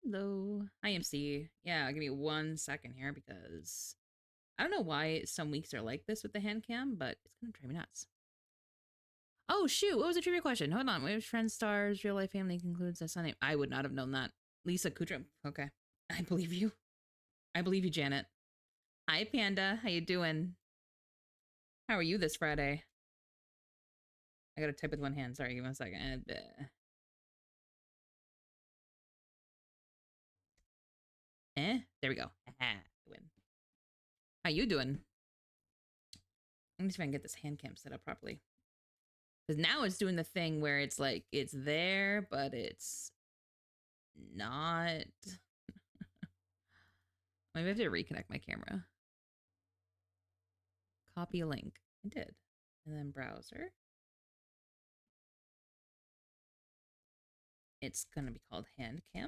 Hello. Hi, MC. Yeah, give me 1 second here because I don't know why some weeks are like this with the hand cam, but it's gonna drive me nuts. Oh shoot! What was the trivia question? Hold on. Which friend stars real life family concludes a son name? I would not have known that. Lisa Kudrow. Okay, I believe you. I believe you, Janet. Hi, Panda. How you doing? How are you this Friday? I gotta type with one hand. Sorry, give me 1 second. There we go. Win. How you doing? Let me see if I can get this hand cam set up properly. Because now it's doing the thing where it's like it's there, but it's not. Maybe I have to reconnect my camera. Copy link. I did. And then browser. It's going to be called Handcam.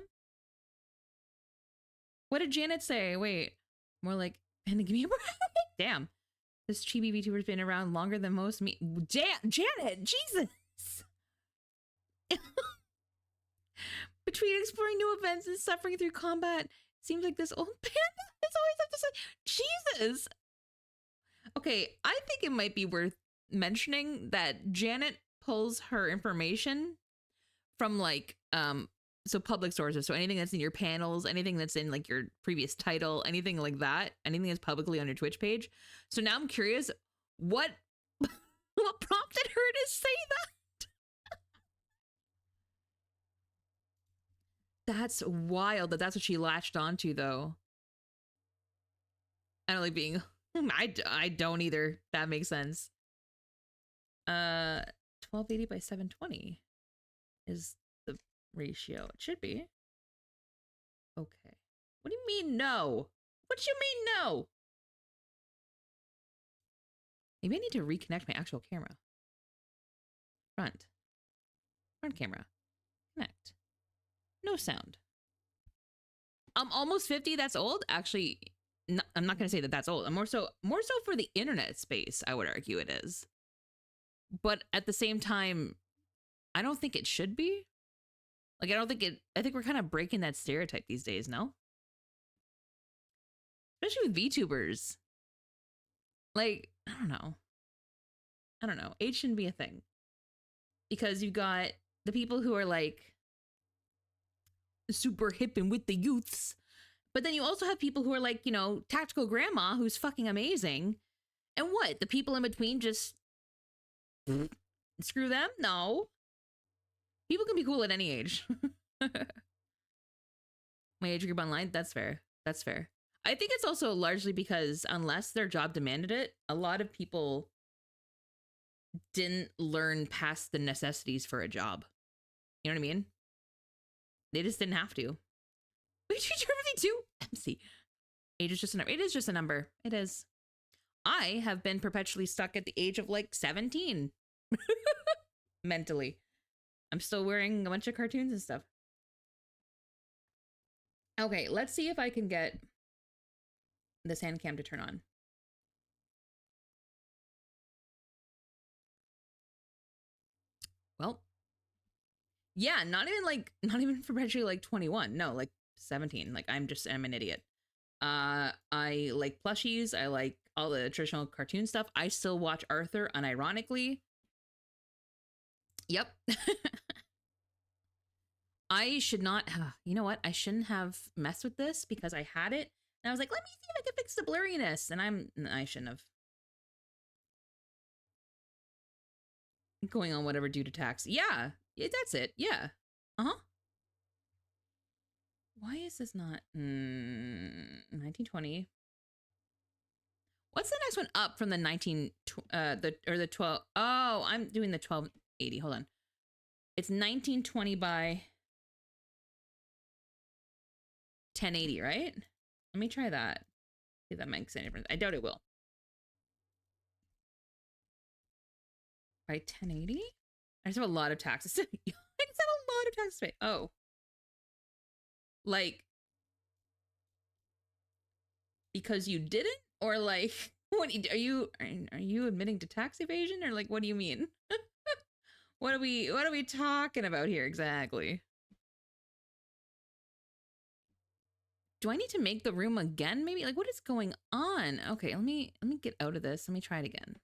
What did Janet say? Wait. More like, and give me a break. Damn. This chibi VTuber's been around longer than most me. Janet, Jesus. Between exploring new events and suffering through combat, it seems like this old panda is always up to say, Jesus. Okay, I think it might be worth mentioning that Janet pulls her information from like so public sources, so anything that's in your panels, anything that's in like your previous title, anything like that, anything that's publicly on your Twitch page. So now I'm curious what what prompted her to say that. That's wild that that's what she latched onto, though. I don't like being I don't either. That makes sense. 1280 by 720 is the ratio. It should be. Okay. What do you mean no? What do you mean no? Maybe I need to reconnect my actual camera. Front camera. Connect. No sound. I'm almost 50. That's old. Actually, no, I'm not going to say that that's old. I'm more so for the internet space, I would argue it is. But at the same time, I don't think it should be. Like, I think we're kind of breaking that stereotype these days, no? Especially with VTubers. Like, I don't know. Age shouldn't be a thing. Because you've got the people who are like super hip and with the youths. But then you also have people who are like, you know, tactical grandma who's fucking amazing. And what? The people in between just screw them? No. People can be cool at any age. My age group online, that's fair. That's fair. I think it's also largely because unless their job demanded it, a lot of people didn't learn past the necessities for a job. You know what I mean? They just didn't have to. Wait, you turn 52? MC. Age is just a number. It is just a number. It is. I have been perpetually stuck at the age of like 17. Mentally. I'm still wearing a bunch of cartoons and stuff. Okay, let's see if I can get this hand cam to turn on. Well, yeah, not even perpetually like 21. No, like 17. Like I'm an idiot. I like plushies. I like all the traditional cartoon stuff. I still watch Arthur unironically. Yep. I should not, you know what? I shouldn't have messed with this because I had it. And I was like, let me see if I can fix the blurriness. And I shouldn't have. Going on whatever due to tax. Yeah, that's it. Yeah. Uh-huh. Why is this not 1920? What's the next one up from the the 12? Oh, I'm doing the 1280. Hold on. It's 1920 by 1080, right? Let me try that. See if that makes any difference. I doubt it will. By 1080? I just have a lot of taxes. I just have a lot of taxes to pay. Oh. Like, because you didn't? Or like, what are you admitting to tax evasion? Or like, what do you mean? What are we talking about here exactly? Do I need to make the room again? Maybe, like, what is going on? Okay, let me get out of this. Let me try it again.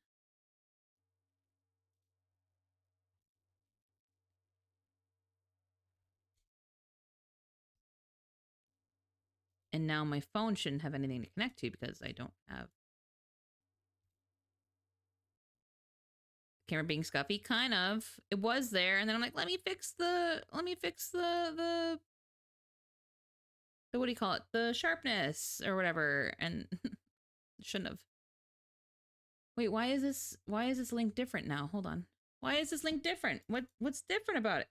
And now my phone shouldn't have anything to connect to because I don't have camera being scuffy. Kind of. It was there, and then I'm like, let me fix the what do you call it? The sharpness or whatever. And shouldn't have. Wait, why is this link different now? Hold on. Why is this link different? What's different about it?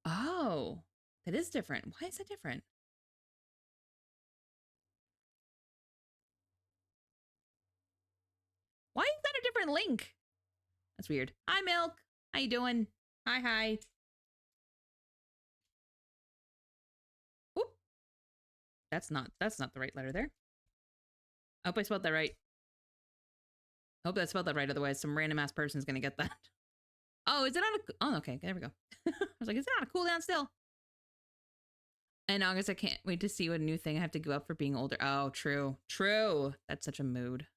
Oh, that is different. Why is that different? Why is that a different link? That's weird. Hi, Milk. How you doing? Hi. Whoop. That's not the right letter there. I hope I spelled that right. I hope I spelled that right. Otherwise, some random ass person is gonna get that. Oh, is it on a? Oh, okay. There we go. I was like, is it on a cooldown still? In August, I can't wait to see what new thing I have to give up for being older. Oh, true. That's such a mood.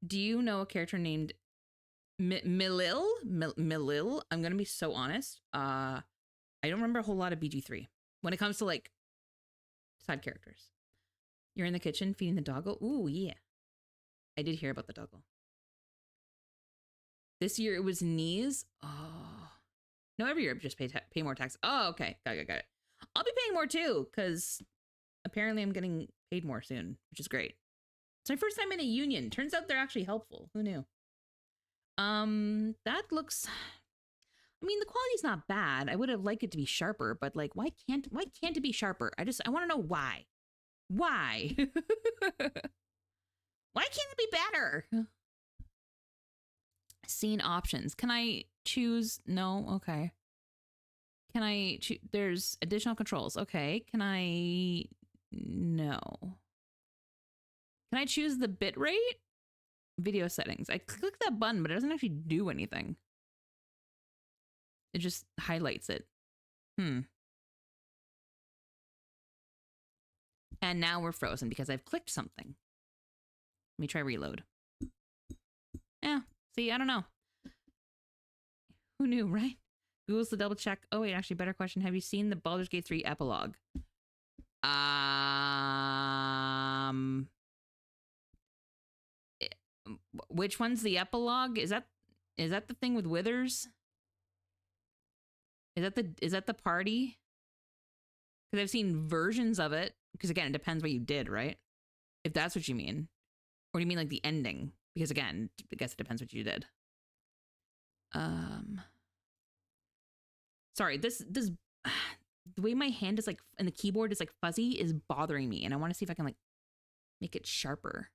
Do you know a character named Milil? Milil? I'm gonna be so honest. I don't remember a whole lot of BG3 when it comes to like side characters. You're in the kitchen feeding the doggo. Ooh, yeah. I did hear about the doggo. This year it was knees. Oh, no, every year just pay more tax. Oh, okay, got it. I'll be paying more too because apparently I'm getting paid more soon, which is great. It's my first time in a union. Turns out they're actually helpful. Who knew? That looks. I mean, the quality's not bad. I would have liked it to be sharper, but like, why can't it be sharper? I want to know why. Why? Why can't it be better? Scene options. Can I choose? No. Okay. Can I choose? There's additional controls. Okay. Can I? No. Can I choose the bitrate? Video settings. I click that button, but it doesn't actually do anything. It just highlights it. And now we're frozen because I've clicked something. Let me try reload. Yeah. See, I don't know. Who knew, right? Google's the double check. Oh, wait, actually, better question. Have you seen the Baldur's Gate 3 epilogue? Which one's the epilogue? Is that the thing with Withers? Is that the party? Because I've seen versions of it. Because again, it depends what you did, right? If that's what you mean. Or do you mean like the ending? Because again, I guess it depends what you did. Sorry, this the way my hand is like and the keyboard is like fuzzy is bothering me, and I want to see if I can like make it sharper.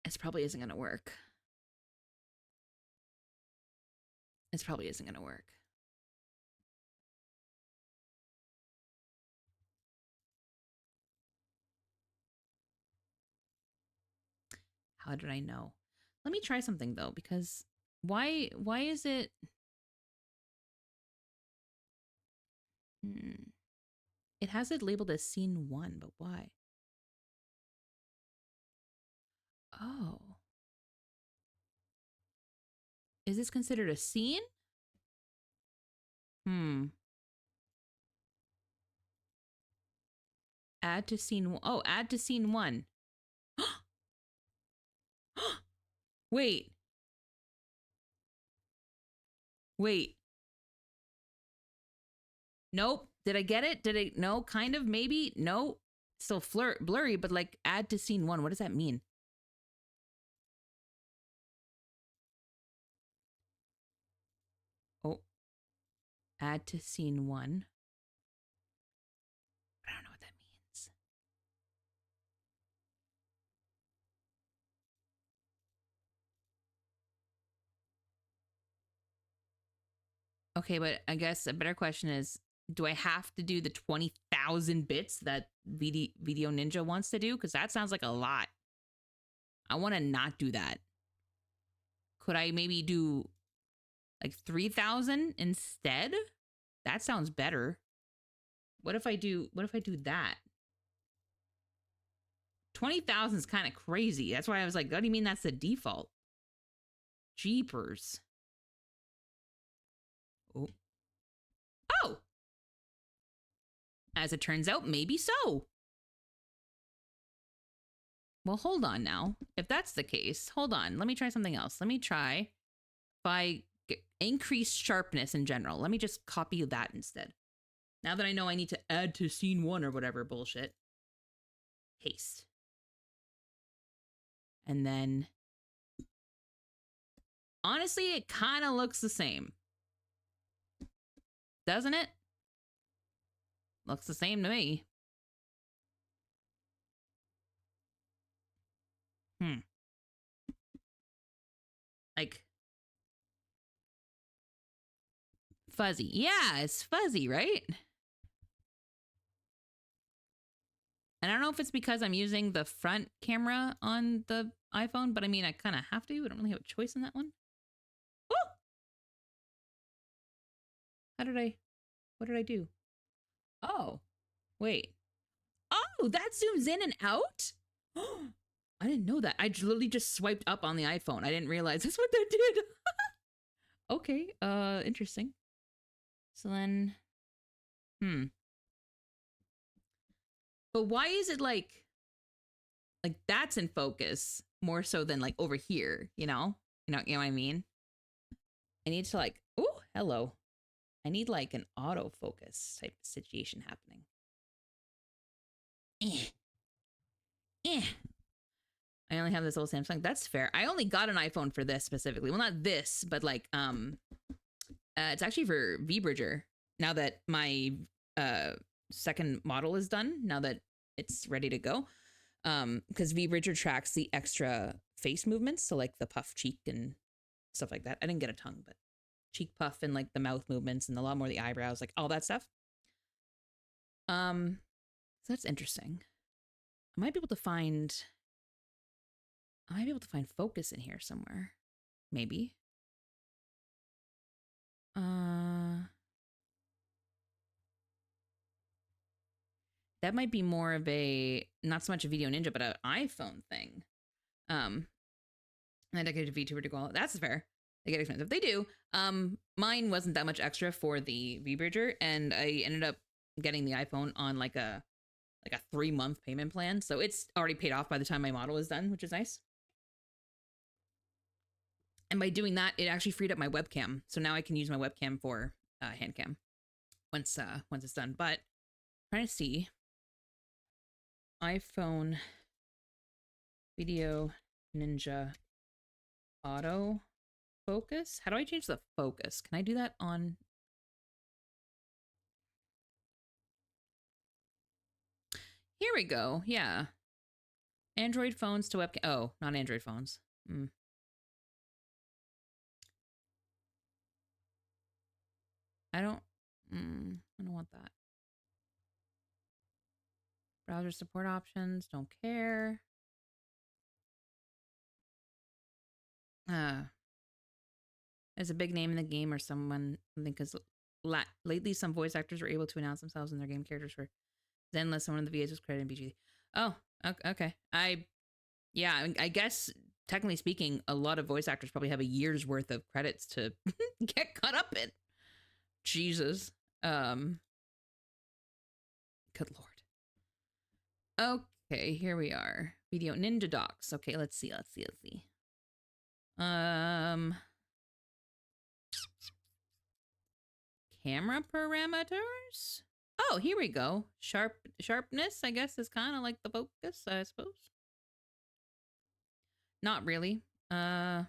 This probably isn't gonna work. How did I know? Let me try something though, because why is it? It has it labeled as scene 1, but why? Oh. Is this considered a scene? Add to scene. Oh, add to scene 1. Wait. Nope. Did I get it? Did I? No, kind of, maybe. No. Still blurry, but like add to scene 1. What does that mean? Oh. Add to scene 1. I don't know what that means. Okay, but I guess a better question is, do I have to do the 20,000 bits that Video Ninja wants to do? Because that sounds like a lot. I want to not do that. Could I maybe do like 3,000 instead? That sounds better. What if I do that? 20,000 is kind of crazy. That's why I was like, what do you mean that's the default? Jeepers. Oh. Oh! As it turns out, maybe so. Well, hold on now. If that's the case, hold on. Let me try something else. Let me try by increased sharpness in general. Let me just copy that instead. Now that I know I need to add to scene 1 or whatever bullshit. Paste. And then, honestly, it kind of looks the same. Doesn't it? Looks the same to me. Like, fuzzy. Yeah, it's fuzzy, right? And I don't know if it's because I'm using the front camera on the iPhone, but I mean, I kind of have to. I don't really have a choice in that one. Oh! What did I do? Oh, wait. Oh, that zooms in and out? I didn't know that. I literally just swiped up on the iPhone. I didn't realize that's what that did. Okay, interesting. So then, But why is it like that's in focus more so than like over here, you know? You know what I mean? I need to like, oh, hello. I need like an autofocus type of situation happening. I only have this old Samsung. That's fair. I only got an iPhone for this specifically. Well, not this, but like it's actually for VBridger. Now that my second model is done, now that it's ready to go. Because VBridger tracks the extra face movements, so like the puff cheek and stuff like that. I didn't get a tongue, but cheek puff and like the mouth movements and a lot more of the eyebrows, like all that stuff. So that's interesting. I might be able to find focus in here somewhere. Maybe. That might be more of a, not so much a Video Ninja, but an iPhone thing. And I get a VTuber to go all, that's fair. They get expensive. They do. Mine wasn't that much extra for the VBridger, and I ended up getting the iPhone on like a 3-month payment plan. So it's already paid off by the time my model is done, which is nice. And by doing that, it actually freed up my webcam. So now I can use my webcam for Handcam once it's done. But I'm trying to see iPhone Video Ninja auto focus. How do I change the focus? Can I do that on? Here we go. Yeah. Android phones to webcam. Oh, not Android phones. I don't want that. Browser support options. Don't care. As a big name in the game or someone, because lately some voice actors were able to announce themselves and their game characters for Zenless. Someone of the VAs was credited in BG. Oh, okay. I guess technically speaking, a lot of voice actors probably have a year's worth of credits to get caught up in. Jesus. Good Lord. Okay, here we are. Video Ninja Docs. Okay, let's see. Camera parameters? Oh, here we go. Sharpness, I guess, is kind of like the focus, I suppose. Not really. White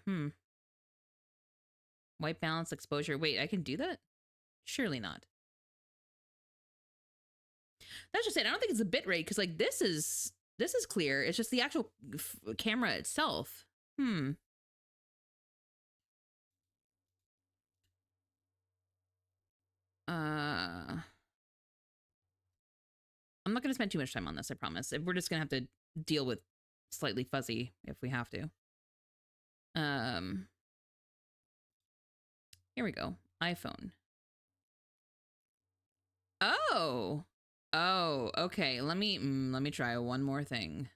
balance, exposure. Wait, I can do that? Surely not. That's just it. I don't think it's a bit rate because like this is clear. It's just the actual camera itself. I'm not going to spend too much time on this, I promise. We're just going to have to deal with slightly fuzzy if we have to. Here we go. iPhone. Oh, Oh, okay. Let me try one more thing.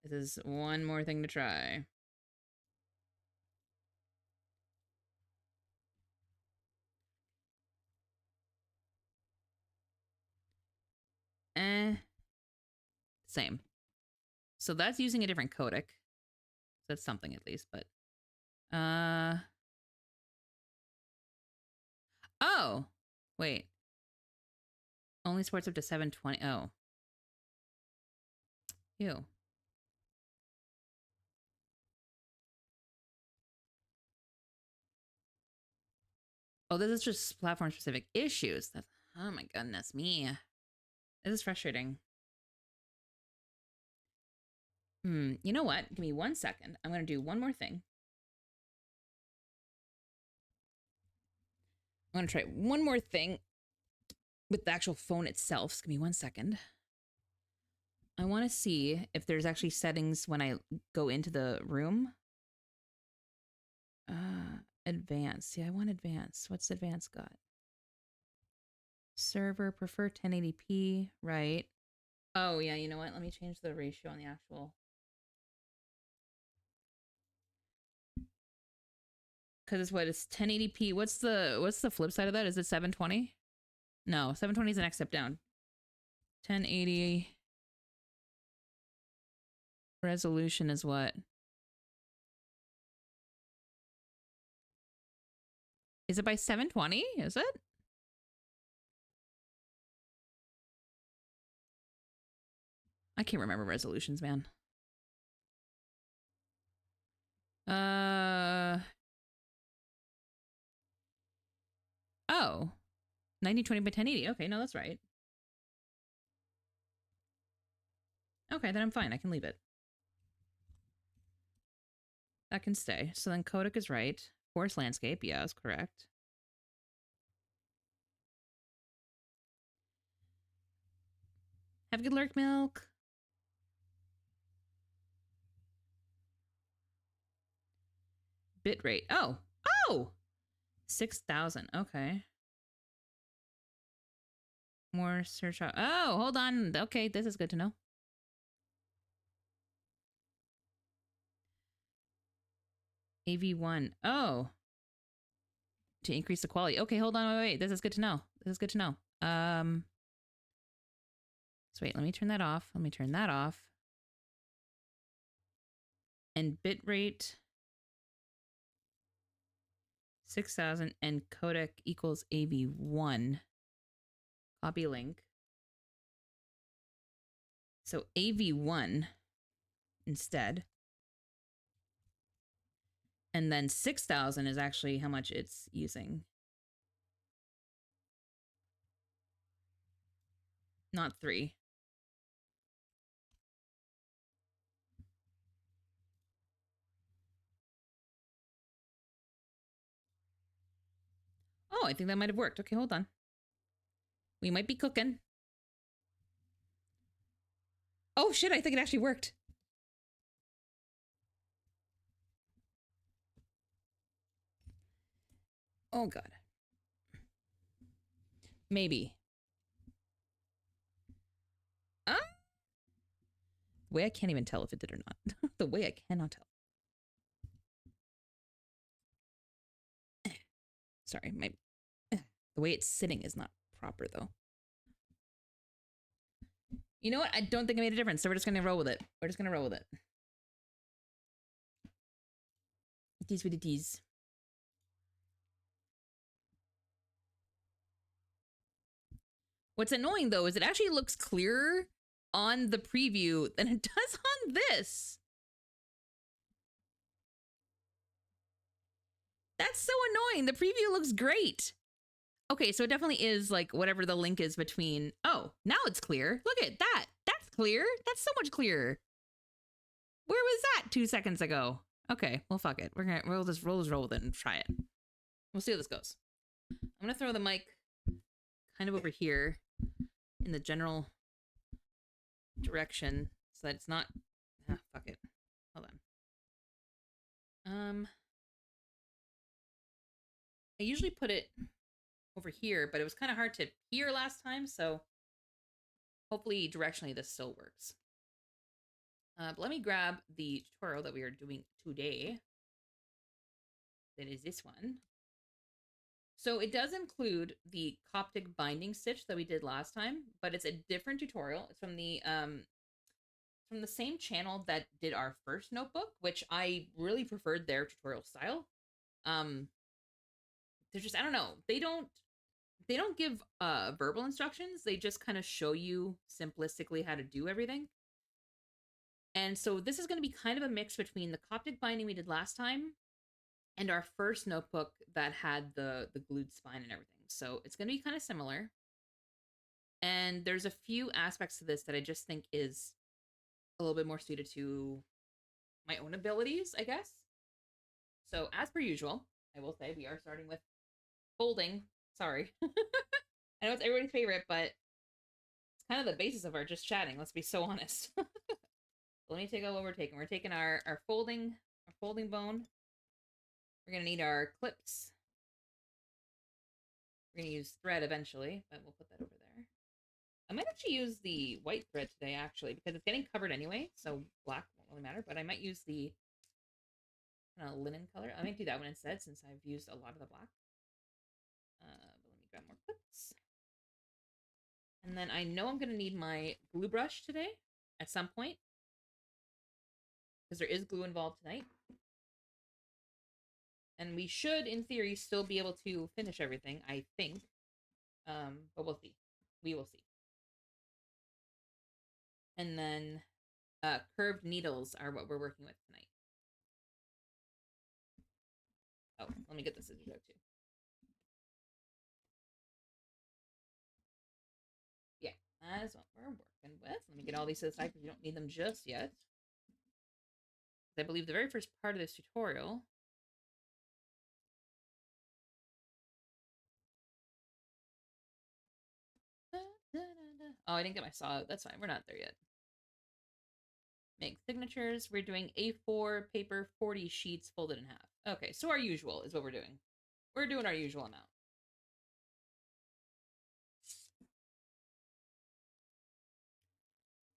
This is one more thing to try. Same. So that's using a different codec. That's something at least, but oh, wait. Only supports up to 720. Oh. Ew. Oh, this is just platform specific issues. That's, oh my goodness me. This is frustrating. You know what? Give me 1 second. I'm going to do one more thing. I'm going to try one more thing with the actual phone itself. So give me 1 second. I want to see if there's actually settings when I go into the room. Advanced. Yeah, I want advanced. What's advanced got? Server, prefer 1080p, right? Oh, yeah, you know what? Let me change the ratio on the actual. Because it's what? It's 1080p. What's the flip side of that? Is it 720? No, 720 is the next step down. 1080 resolution is what? Is it by 720? Is it? I can't remember resolutions, man. Oh. 1920 by 1080. Okay, no, that's right. Okay, then I'm fine. I can leave it. That can stay. So then codec is right. Forest landscape, yeah, is correct. Have good lurk milk. Bitrate. Oh. Oh! 6,000. Okay. More search. Oh, hold on. Okay, this is good to know. AV1. Oh. To increase the quality. Okay, hold on. Wait. This is good to know. This is good to know. So wait, let me turn that off. Let me turn that off. And bitrate 6,000 and codec equals AV1. Copy link. So AV1 instead. And then 6,000 is actually how much it's using. Not 3. Oh, I think that might have worked. Okay, hold on. We might be cooking. Oh shit, I think it actually worked. Oh god. Maybe. The way I can't even tell if it did or not. The way I cannot tell. Sorry, the way it's sitting is not proper though. You know what? I don't think it made a difference, so we're just gonna roll with it. We're just gonna roll with it. It is what it is. What's annoying though is it actually looks clearer on the preview than it does on this. That's so annoying. The preview looks great. Okay, so it definitely is like whatever the link is between. Oh, now it's clear. Look at that. That's clear. That's so much clearer. Where was that 2 seconds ago? Okay, well, fuck it. We'll just roll with it and try it. We'll see how this goes. I'm gonna throw the mic kind of over here in the general direction so that it's not. Fuck it. Hold on. I usually put it over here, but it was kind of hard to hear last time, so hopefully directionally this still works. But let me grab the tutorial that we are doing today. That is this one. So it does include the Coptic binding stitch that we did last time, but it's a different tutorial. It's from the same channel that did our first notebook, which I really preferred their tutorial style. They're just, I don't know, they don't give verbal instructions. They just kind of show you simplistically how to do everything. And so this is going to be kind of a mix between the Coptic binding we did last time and our first notebook that had the glued spine and everything. So it's going to be kind of similar. And there's a few aspects to this that I just think is a little bit more suited to my own abilities, I guess. So as per usual, I will say we are starting with folding. Sorry. I know it's everybody's favorite, but it's kind of the basis of our just chatting. Let's be so honest. Let me take out what we're taking. We're taking our folding bone. We're gonna need our clips. We're gonna use thread eventually, but we'll put that over there. I might actually use the white thread today, actually, because it's getting covered anyway, so black won't really matter, but I might use the kind of linen color. I might do that one instead, since I've used a lot of the black. But let me grab more clips. And then I know I'm gonna need my glue brush today at some point, because there is glue involved tonight. And we should, in theory, still be able to finish everything, I think. But we'll see. We will see. And then curved needles are what we're working with tonight. Oh, let me get the scissors out too. Yeah, that is what we're working with. Let me get all these to the side because we don't need them just yet. I believe the very first part of this tutorial oh, I didn't get my saw out. That's fine. We're not there yet. Make signatures. We're doing A4 paper, 40 sheets folded in half. Okay, so our usual is what we're doing. We're doing our usual amount.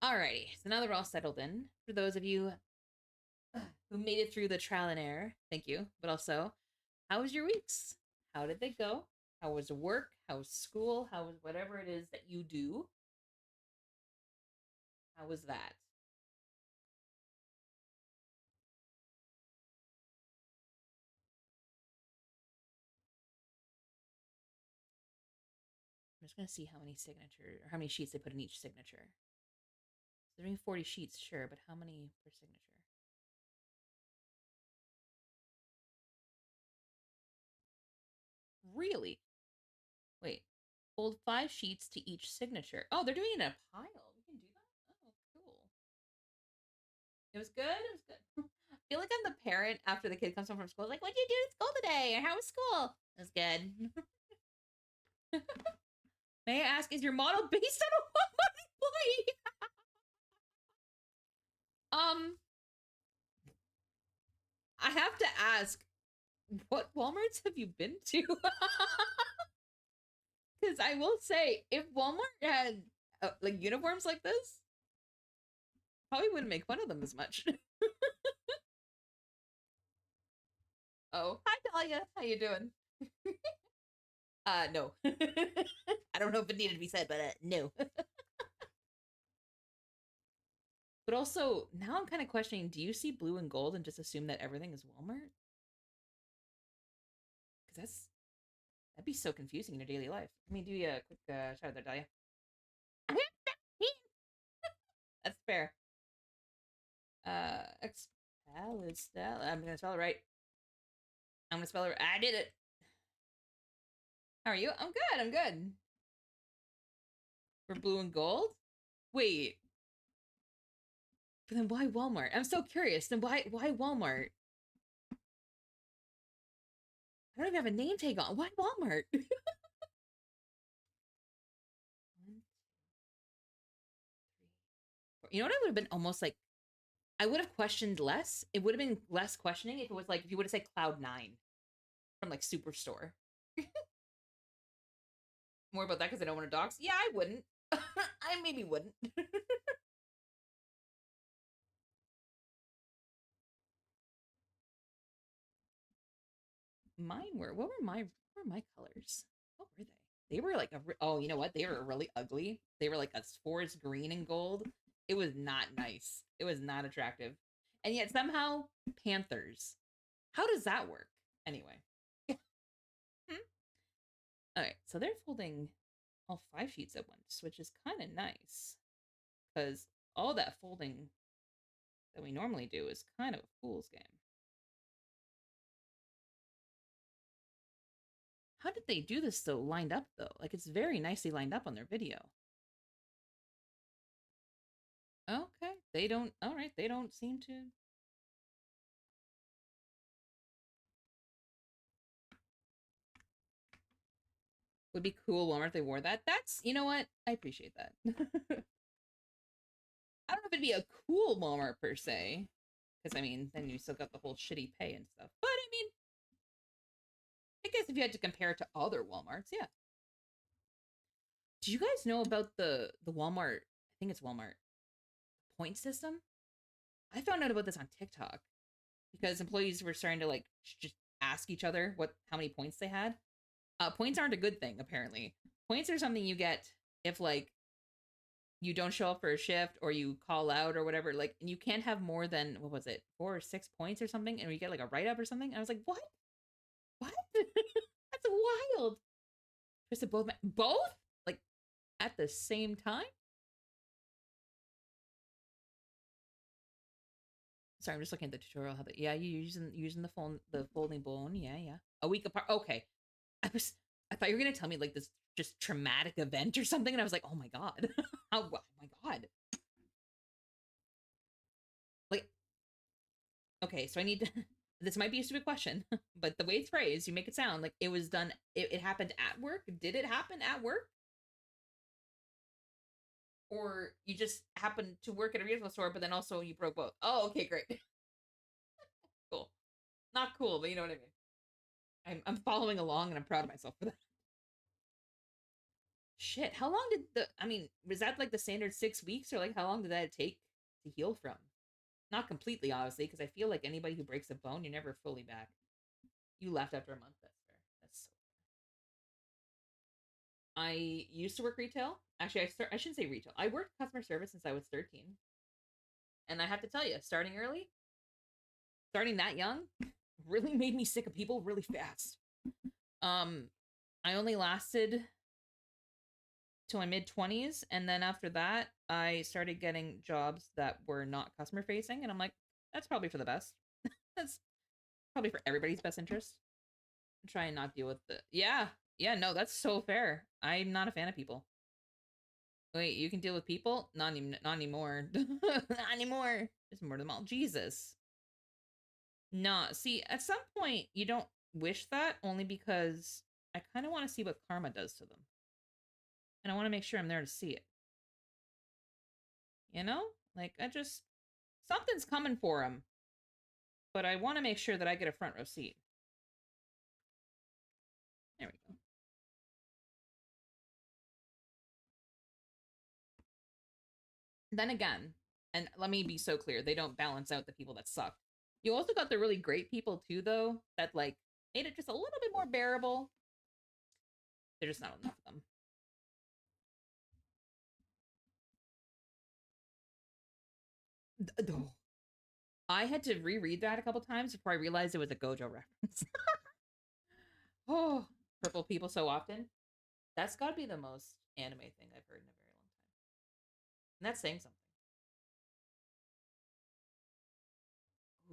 Alrighty, so now that we're all settled in, for those of you who made it through the trial and error, thank you. But also, how was your weeks? How did they go? How was work? How was school? How was whatever it is that you do? How was that? I'm just gonna see how many signature or how many sheets they put in each signature. So they're doing 40 sheets, sure, but how many per signature? Really? Wait. Fold 5 sheets to each signature. Oh, they're doing it in a pile. We can do that? Oh, cool. It was good? It was good. I feel like I'm the parent after the kid comes home from school. Like, what'd you do at school today? And how was school? It was good. May I ask, is your model based on a Walmart employee? I have to ask, what Walmarts have you been to? Because I will say, if Walmart had like uniforms like this, probably wouldn't make fun of them as much. Oh, hi Talia, how you doing? No. I don't know if it needed to be said, but no. But also, now I'm kind of questioning, do you see blue and gold and just assume that everything is Walmart? Because that'd be so confusing in your daily life. Let me do you a quick shout out there, Talia. That's fair. Expalistel. I'm gonna spell it right. I'm gonna spell it. I did it. How are you? I'm good. I'm good. For blue and gold? Wait. But then why Walmart? I'm so curious. Then why Walmart? I don't even have a name tag on. Why Walmart? You know what? I would have been almost like, I would have questioned less. It would have been less questioning if it was like, if you would have said Cloud9 from like Superstore. More about that because I don't want to dox. Yeah, I wouldn't. I maybe wouldn't. Mine were what were my colors? What were they? They were like oh, you know what? They were really ugly. They were like a forest green and gold. It was not nice. It was not attractive. And yet somehow panthers. How does that work? Anyway. Hmm? All right, so they're folding all 5 sheets at once, which is kind of nice because all that folding that we normally do is kind of a fool's game. How did they do this though, lined up though? Like it's very nicely lined up on their video. Okay, they don't. All right, they don't seem to. Would be cool, Walmart, if they wore that. That's, you know what? I appreciate that. I don't know if it'd be a cool Walmart per se, because I mean, then you still got the whole shitty pay and stuff. But I mean, I guess if you had to compare it to other Walmarts, yeah. Do you guys know about the Walmart? I think it's Walmart point system. I found out about this on TikTok because employees were starting to like just ask each other how many points they had. Points aren't a good thing apparently. Points are something you get if like you don't show up for a shift or you call out or whatever. Like, and you can't have more than what was it, 4 or 6 points or something, and you get like a write up or something. And I was like, what? What? That's wild. Twisted both like at the same time. Sorry, I'm just looking at the tutorial. How yeah, you using the folding bone. Yeah, yeah. A week apart. Okay. I thought you were gonna tell me like this just traumatic event or something, and I was like, oh my god. Oh my god. Like, okay, so I need to this might be a stupid question, but the way it's phrased, you make it sound like it was done it happened at work. Did it happen at work? Or you just happened to work at a retail store, but then also you broke both. Oh, okay, great. Cool. Not cool, but you know what I mean. I'm following along and I'm proud of myself for that. Shit, how long did I mean, was that like the standard 6 weeks or like how long did that take to heal from? Not completely, obviously, because I feel like anybody who breaks a bone, you're never fully back. You left after a month. That's fair. That's so. I used to work retail. Actually, I shouldn't say retail. I worked customer service since I was 13, and I have to tell you, starting early, starting that young, really made me sick of people really fast. Um, I only lasted till my mid 20s, and then after that, I started getting jobs that were not customer facing, and I'm like, that's probably for the best. That's probably for everybody's best interest. Try and not deal with the yeah, no, that's so fair. I'm not a fan of people. Wait, you can deal with people? Not anymore. Not anymore. Just murder them all. Jesus. Nah, see, at some point you don't wish that only because I kind of want to see what karma does to them. And I want to make sure I'm there to see it. You know? Like, something's coming for them. But I want to make sure that I get a front row seat. There we go. Then again, and let me be so clear, they don't balance out the people that suck. You also got the really great people too, though, that like made it just a little bit more bearable. There's just not enough of them. I had to reread that a couple times before I realized it was a Gojo reference. Oh, purple people so often. That's got to be the most anime thing I've heard in a very long time. And that's saying something.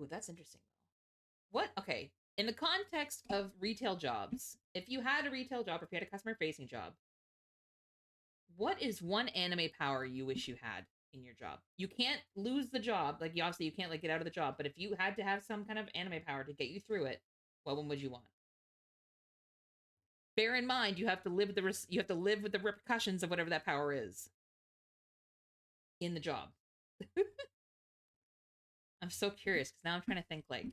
Ooh, that's interesting though. What? Okay. In the context of retail jobs, if you had a retail job or if you had a customer facing job, what is one anime power you wish you had in your job? You can't lose the job. Like, obviously, you can't like get out of the job. But if you had to have some kind of anime power to get you through it, what one would you want? Bear in mind, you have to live with the repercussions of whatever that power is in the job. I'm so curious because now I'm trying to think like,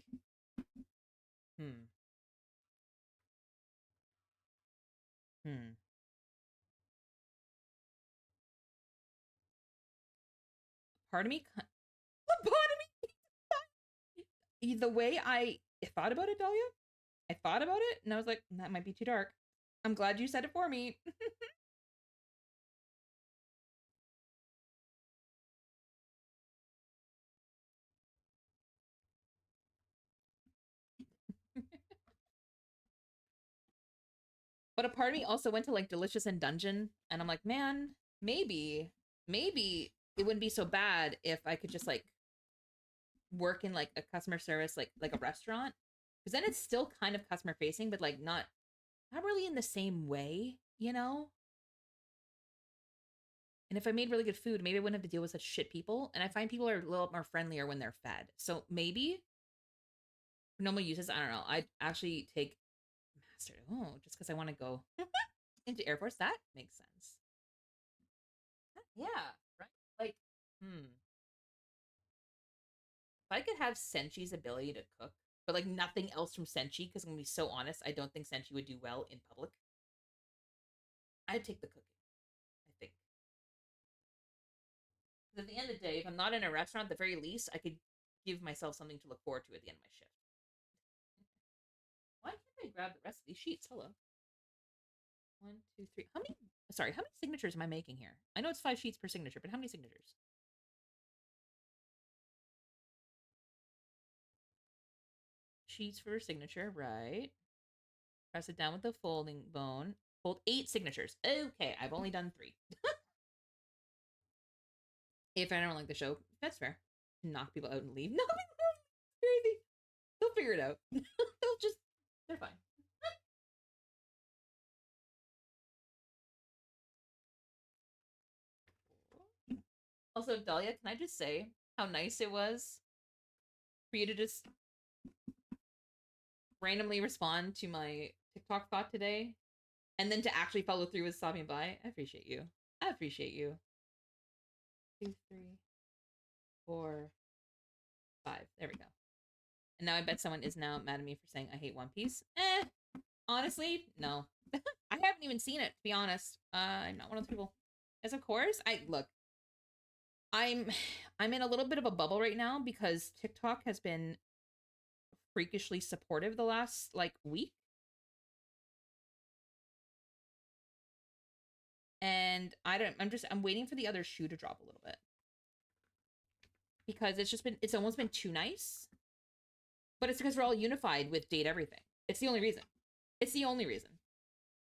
hmm. Hmm. Part of me, part of me, the way I thought about it, Dahlia, I thought about it and I was like, that might be too dark. I'm glad you said it for me. But a part of me also went to like Delicious and Dungeon, and I'm like, man, maybe it wouldn't be so bad if I could just like work in like a customer service, like a restaurant, because then it's still kind of customer facing, but like not really in the same way, you know. And if I made really good food, maybe I wouldn't have to deal with such shit people. And I find people are a little more friendlier when they're fed. So maybe for normal uses, I don't know. I'd actually take master. Oh, just because I want to go into Air Force, that makes sense. Yeah, right. Like, if I could have Senchi's ability to cook, but like nothing else from Senchi, because I'm gonna be so honest, I don't think Senchi would do well in public. I'd take the cooking, I think. Because at the end of the day, if I'm not in a restaurant, at the very least, I could give myself something to look forward to at the end of my shift. Why can't I grab the rest of these sheets? Hello. One, two, three. How many? Sorry, how many signatures am I making here? I know it's 5 sheets per signature, but how many signatures? Sheets for signature, right? Press it down with the folding bone. Fold 8 signatures. Okay, I've only done 3. If I don't like the show, that's fair. Knock people out and leave. No, crazy. They'll figure it out. They'll just, they're fine. Also, Dahlia, can I just say how nice it was for you to just randomly respond to my TikTok thought today and then to actually follow through with stopping by? I appreciate you. I appreciate you. 2, 3, 4, 5. There we go. And now I bet someone is now mad at me for saying I hate One Piece. Honestly, no. I haven't even seen it, to be honest. I'm not one of those people. As of course, I look. I'm I'm in a little bit of a bubble right now because TikTok has been freakishly supportive the last like week. And I'm waiting for the other shoe to drop a little bit. Because it's almost been too nice. But it's because we're all unified with date everything. It's the only reason. It's the only reason.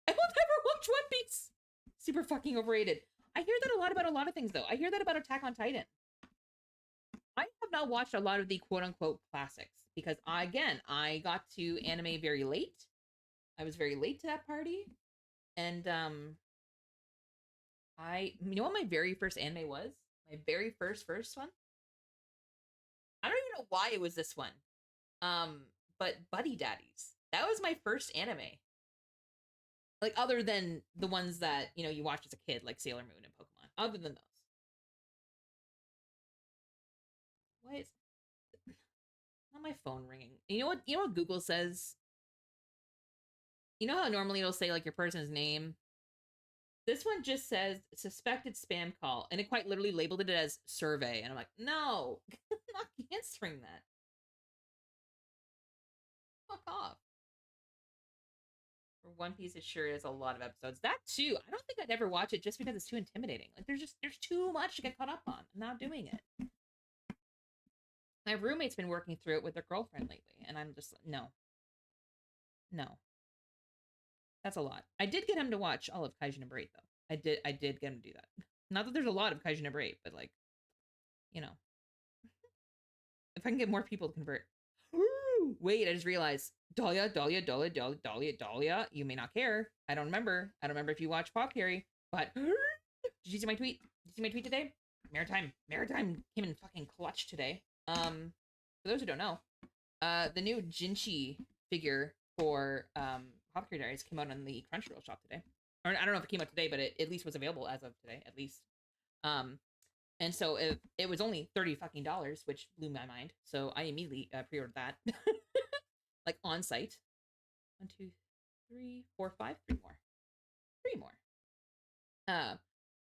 I will never watch One Piece. Super fucking overrated. I hear that a lot about a lot of things though. I hear that about Attack on Titan. I have not watched a lot of the quote unquote classics because I got to anime very late. I was very late to that party. And you know what my very first anime was? My very first one? I don't even know why it was this one. Um, but Buddy Daddies. That was my first anime. Like other than the ones that, you watched as a kid, like Sailor Moon and Pokemon. Other than those. Why is not my phone ringing? You know what Google says? You know how normally it'll say like your person's name? This one just says suspected spam call, and it quite literally labeled it as survey. And I'm like, no, I'm not answering that. Fuck off. For One Piece, it sure is a lot of episodes. That too. I don't think I'd ever watch it just because it's too intimidating. Like there's too much to get caught up on. I'm not doing it. My roommate's been working through it with their girlfriend lately, and I'm just like, no. No. That's a lot. I did get him to watch all of Kaiju number 8 though. I did get him to do that. Not that there's a lot of Kaiju number 8, but like, you know, if I can get more people to convert. Wait, I just realized. Dahlia, Dahlia, Dahlia, Dahlia, Dahlia, Dahlia. You may not care. I don't remember. I don't remember if you watch Pop Carry, but did you see my tweet? Did you see my tweet today? Maritime came in fucking clutch today. For those who don't know, the new Jinchi figure for Pop Carry Diaries came out on the Crunchyroll shop today. Or I don't know if it came out today, but it at least was available as of today, at least. And so it was only $30 fucking dollars, which blew my mind. So I immediately pre-ordered that, like on site. 1, 2, 3, 4, 5, 3 more. 3 more.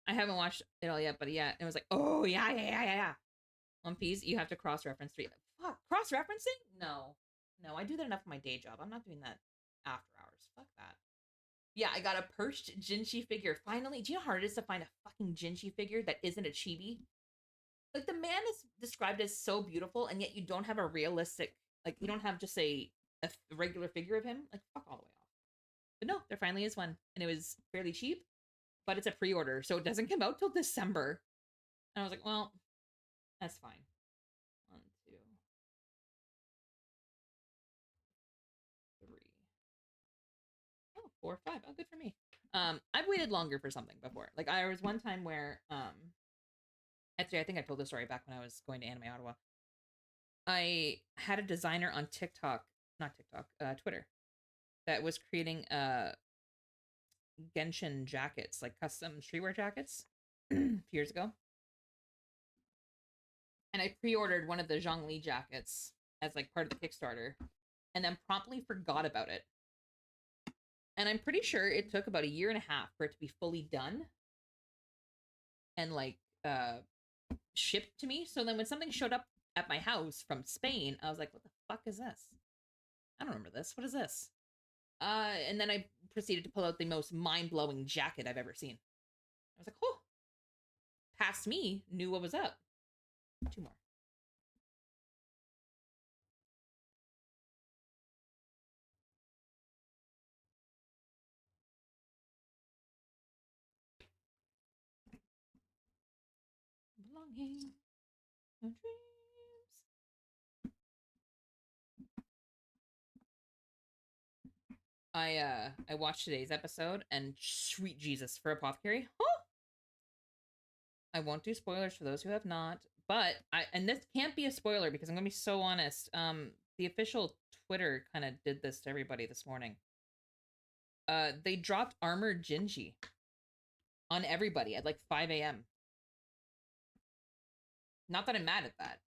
I haven't watched it all yet, but yeah, it was like, oh yeah. One Piece, you have to cross-reference 3. Fuck, cross-referencing? No. No, I do that enough in my day job. I'm not doing that after hours. Fuck that. Yeah, I got a perched Jinchi figure. Finally, do you know how hard it is to find a fucking Jinchi figure that isn't a chibi? Like, the man is described as so beautiful, and yet you don't have a realistic, like, you don't have just a regular figure of him. Like, fuck all the way off. But no, there finally is one, and it was fairly cheap, but it's a pre-order, so it doesn't come out till December. And I was like, well, that's fine. 1, 2, 3. Oh, 4, 5. Oh, good for me. I've waited longer for something before. Like, I was one time where, actually, I think I told this story back when I was going to Anime Ottawa. I had a designer on Twitter, that was creating Genshin jackets, like custom streetwear jackets, a few years ago. And I pre-ordered one of the Zhongli jackets as like part of the Kickstarter, and then promptly forgot about it. And I'm pretty sure it took about 1.5 years for it to be fully done and like shipped to me. So then when something showed up at my house from Spain, I was like, what the fuck is this? I don't remember this. What is this? And then I proceeded to pull out the most mind-blowing jacket I've ever seen. I was like, oh, past me knew what was up. 2 more. Belonging, no dreams. I watched today's episode, and sweet Jesus, for Apothecary, huh? I won't do spoilers for those who have not, but and this can't be a spoiler because I'm gonna be so honest. The official Twitter kind of did this to everybody this morning. They dropped Armored Jinji on everybody at like 5 a.m. Not that I'm mad at that.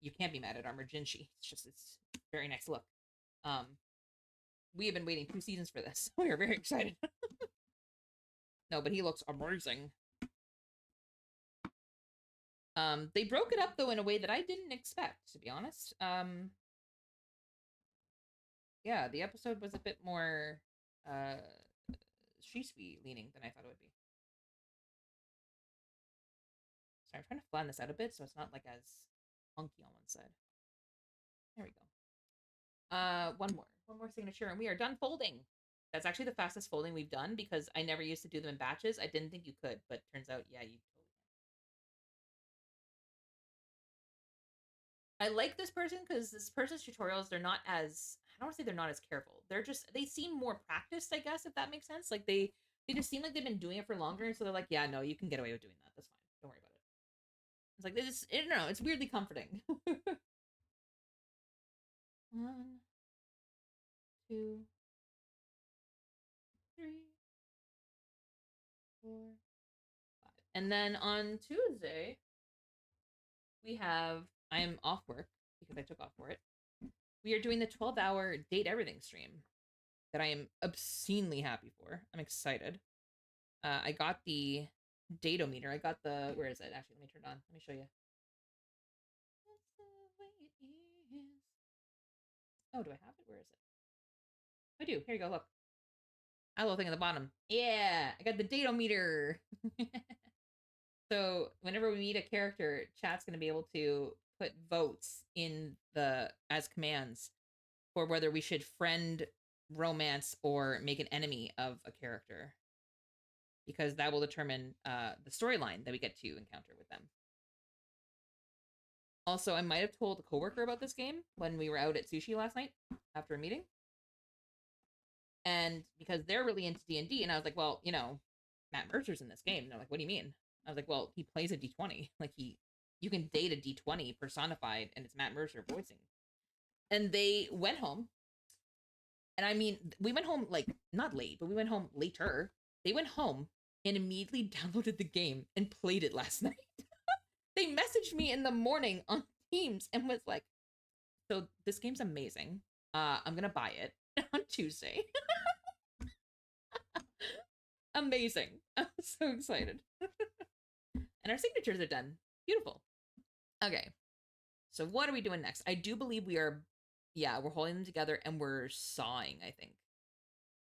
You can't be mad at Armored Jinji. It's a very nice look. We have been waiting 2 seasons for this. We are very excited. No, but he looks amazing. They broke it up though in a way that I didn't expect, to be honest. Yeah, the episode was a bit more Shisui leaning than I thought it would be. Sorry, I'm trying to flatten this out a bit so it's not like as funky on one side. There we go. One more signature, and we are done folding. That's actually the fastest folding we've done because I never used to do them in batches. I didn't think you could, but turns out, yeah, you totally can. I like this person because this person's tutorials, they're not as, I don't want to say they're not as careful. They seem more practiced, I guess, if that makes sense. Like they just seem like they've been doing it for longer, and so they're like, yeah, no, you can get away with doing that. That's fine. Don't worry about it. It's like this. I don't know. It's weirdly comforting. 1, 2, 3, 4, 5. And then on Tuesday, I am off work because I took off for it. We are doing the 12-hour Date Everything stream that I am obscenely happy for. I'm excited. I got the datometer. I got the, where is it? Actually, let me turn it on. Let me show you. That's the way it is. Oh, do I have it? Where is it? I do. Here you go. Look. That little thing at the bottom. Yeah, I got the datometer. So whenever we meet a character, chat's going to be able to put votes in as commands for whether we should friend, romance, or make an enemy of a character, because that will determine the storyline that we get to encounter with them. Also, I might have told a coworker about this game when we were out at sushi last night after a meeting, and because they're really into D&D, and I was like, well, Matt Mercer's in this game, and they're like, what do you mean? I was like, well, he plays a D20. Like, you can date a D20 personified, and it's Matt Mercer voicing. And they went home. And I mean, we went home, like, not late, but we went home later. They went home and immediately downloaded the game and played it last night. They messaged me in the morning on Teams and was like, so this game's amazing. I'm gonna buy it on Tuesday. Amazing. I'm so excited. And our signatures are done. Beautiful. Okay. So what are we doing next? I do believe we are, yeah, we're holding them together and we're sawing, I think.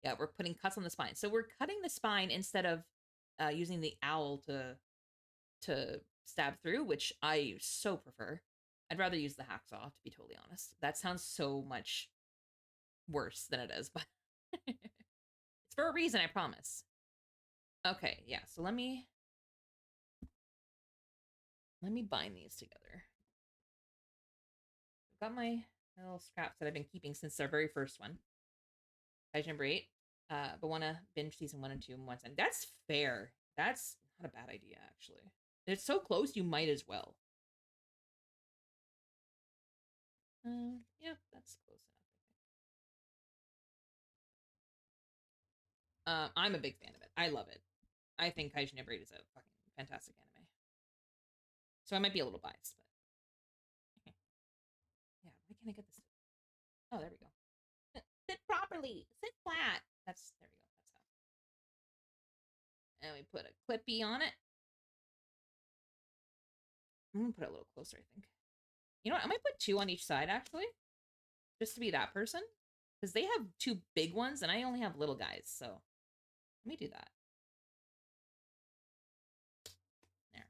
Yeah, we're putting cuts on the spine. So we're cutting the spine instead of using the owl to stab through, which I so prefer. I'd rather use the hacksaw, to be totally honest. That sounds so much worse than it is, but it's for a reason, I promise. Okay, yeah, so let me bind these together. I've got my little scraps that I've been keeping since our very first one. Page number 8. But wanna binge season 1 and 2 in one time. That's fair. That's not a bad idea, actually. It's so close, you might as well. Yeah, that's close enough. I'm a big fan of it. I love it. I think Kaiju Number 8 is a fucking fantastic anime. So I might be a little biased, but yeah, why can't I get this? Oh, there we go. Sit properly. Sit flat. There we go. That's how. And we put a clippy on it. I'm gonna put it a little closer, I think. You know what? I might put 2 on each side, actually. Just to be that person. Because they have 2 big ones, and I only have little guys, so let me do that. There.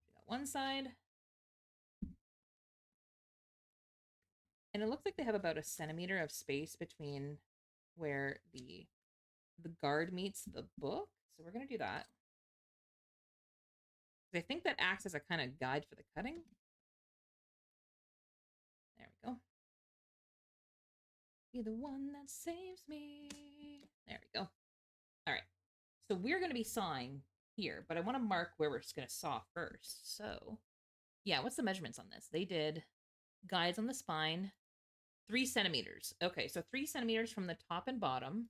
Do that one side. And it looks like they have about a centimeter of space between where the guard meets the book. So we're going to do that. I think that acts as a kind of guide for the cutting. There we go. Be the one that saves me. There we go. All right. So we're going to be sawing here, but I want to mark where we're just going to saw first. So yeah, what's the measurements on this? They did guides on the spine, 3 centimeters. Okay, so 3 centimeters from the top and bottom.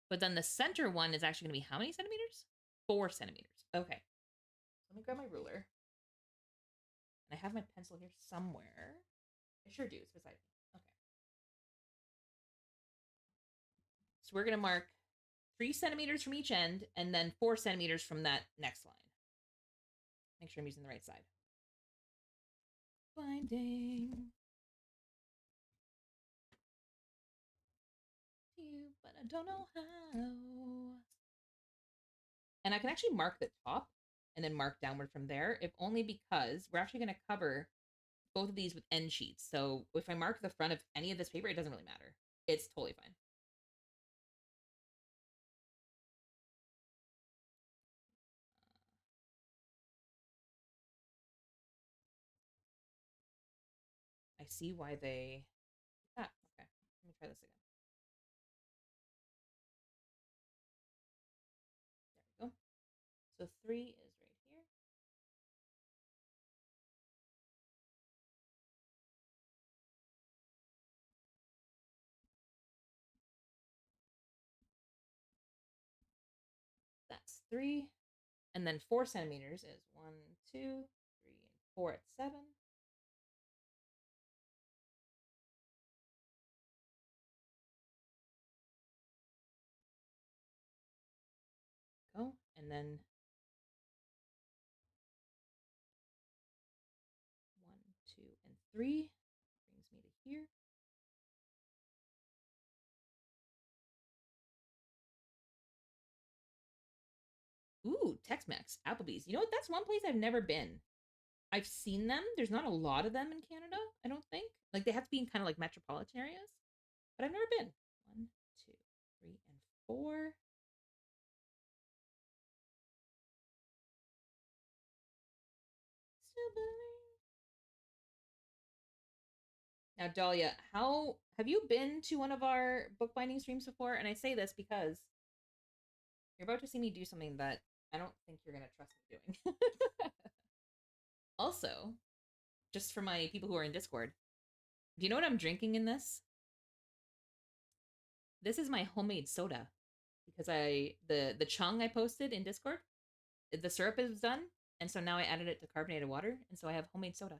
But then the center one is actually going to be how many centimeters? 4 centimeters. Okay. Let me grab my ruler. And I have my pencil here somewhere. I sure do. It's beside me. Okay. So we're going to mark 3 centimeters from each end and then 4 centimeters from that next line. Make sure I'm using the right side. Binding. You, but I don't know how. And I can actually mark the top and then mark downward from there, if only because we're actually going to cover both of these with end sheets. So if I mark the front of any of this paper, it doesn't really matter. It's totally fine. I see why they... Ah, okay. Let me try this again. There we go. So 3 is right here. That's 3. And then 4 centimeters is 1, 2, 3, and 4 at 7. Go. And then 1, 2, and 3 brings me to here. Ooh, Tex-Mex, Applebee's. You know what? That's one place I've never been. I've seen them. There's not a lot of them in Canada, I don't think. Like, they have to be in kind of like metropolitan areas. But I've never been. 1, 2, 3, and 4. Now, Dahlia, how have you been to one of our bookbinding streams before? And I say this because you're about to see me do something that I don't think you're gonna trust me doing. Also, just for my people who are in Discord, do you know what I'm drinking in this? This is my homemade soda because the chung I posted in Discord, the syrup is done, and so now I added it to carbonated water, and so I have homemade soda.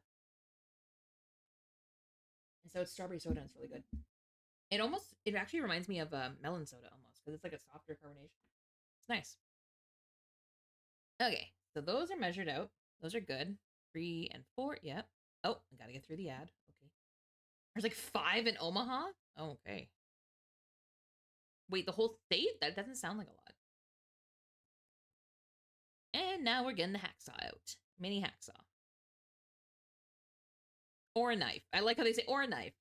And so it's strawberry soda, and it's really good. It actually reminds me of melon soda almost because it's like a softer carbonation. It's nice. Okay, so those are measured out. Those are good. 3 and 4. Yep. Oh, I gotta get through the ad. Okay. There's like 5 in Omaha. Oh, okay. Wait, the whole state? That doesn't sound like a lot. And now we're getting the hacksaw out. Mini hacksaw. Or a knife. I like how they say or a knife.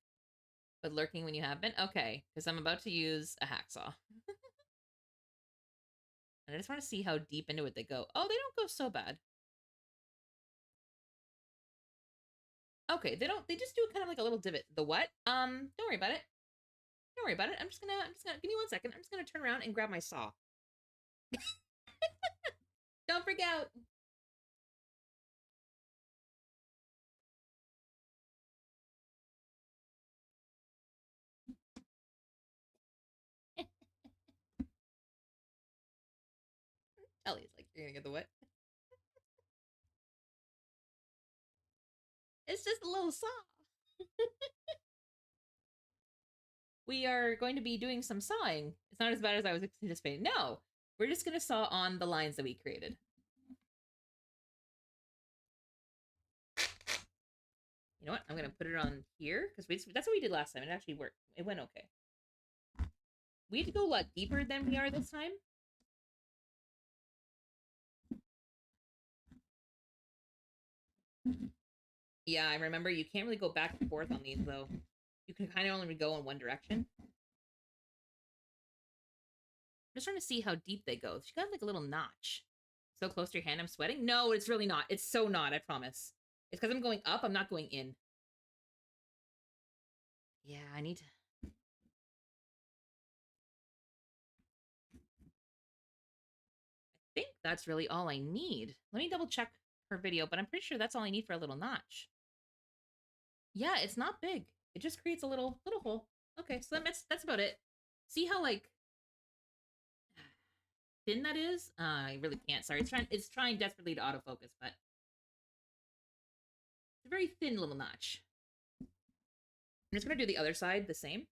But lurking when you have been? Okay, because I'm about to use a hacksaw. And I just want to see how deep into it they go. Oh, they don't go so bad. Okay, they just do kind of like a little divot. The what? Don't worry about it. Don't worry about it. I'm just gonna give me 1 second. I'm just gonna turn around and grab my saw. Don't freak out. Ellie's like, you're gonna get the what? It's just a little saw. We are going to be doing some sawing. It's not as bad as I was anticipating. No, we're just gonna saw on the lines that we created. You know what? I'm gonna put it on here because that's what we did last time. It actually worked. It went okay. We had to go a lot deeper than we are this time. Yeah, I remember you can't really go back and forth on these though. You can kind of only go in one direction. I'm just trying to see how deep they go. She got like a little notch. So close to your hand, I'm sweating? No, it's really not. It's so not, I promise. It's because I'm going up, I'm not going in. Yeah, I need to... I think that's really all I need. Let me double check her video, but I'm pretty sure that's all I need for a little notch. Yeah, it's not big. It just creates a little hole. Okay, so that's about it. See how like thin that is? I really can't. Sorry, it's trying desperately to autofocus, but it's a very thin little notch. I'm just gonna do the other side the same.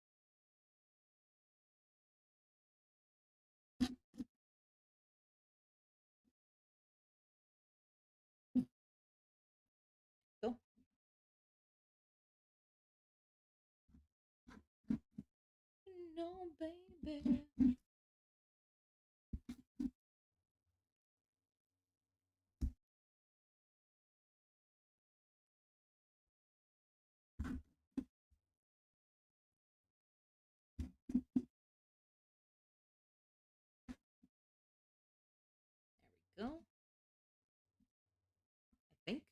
Go. No, baby. There we go. I think.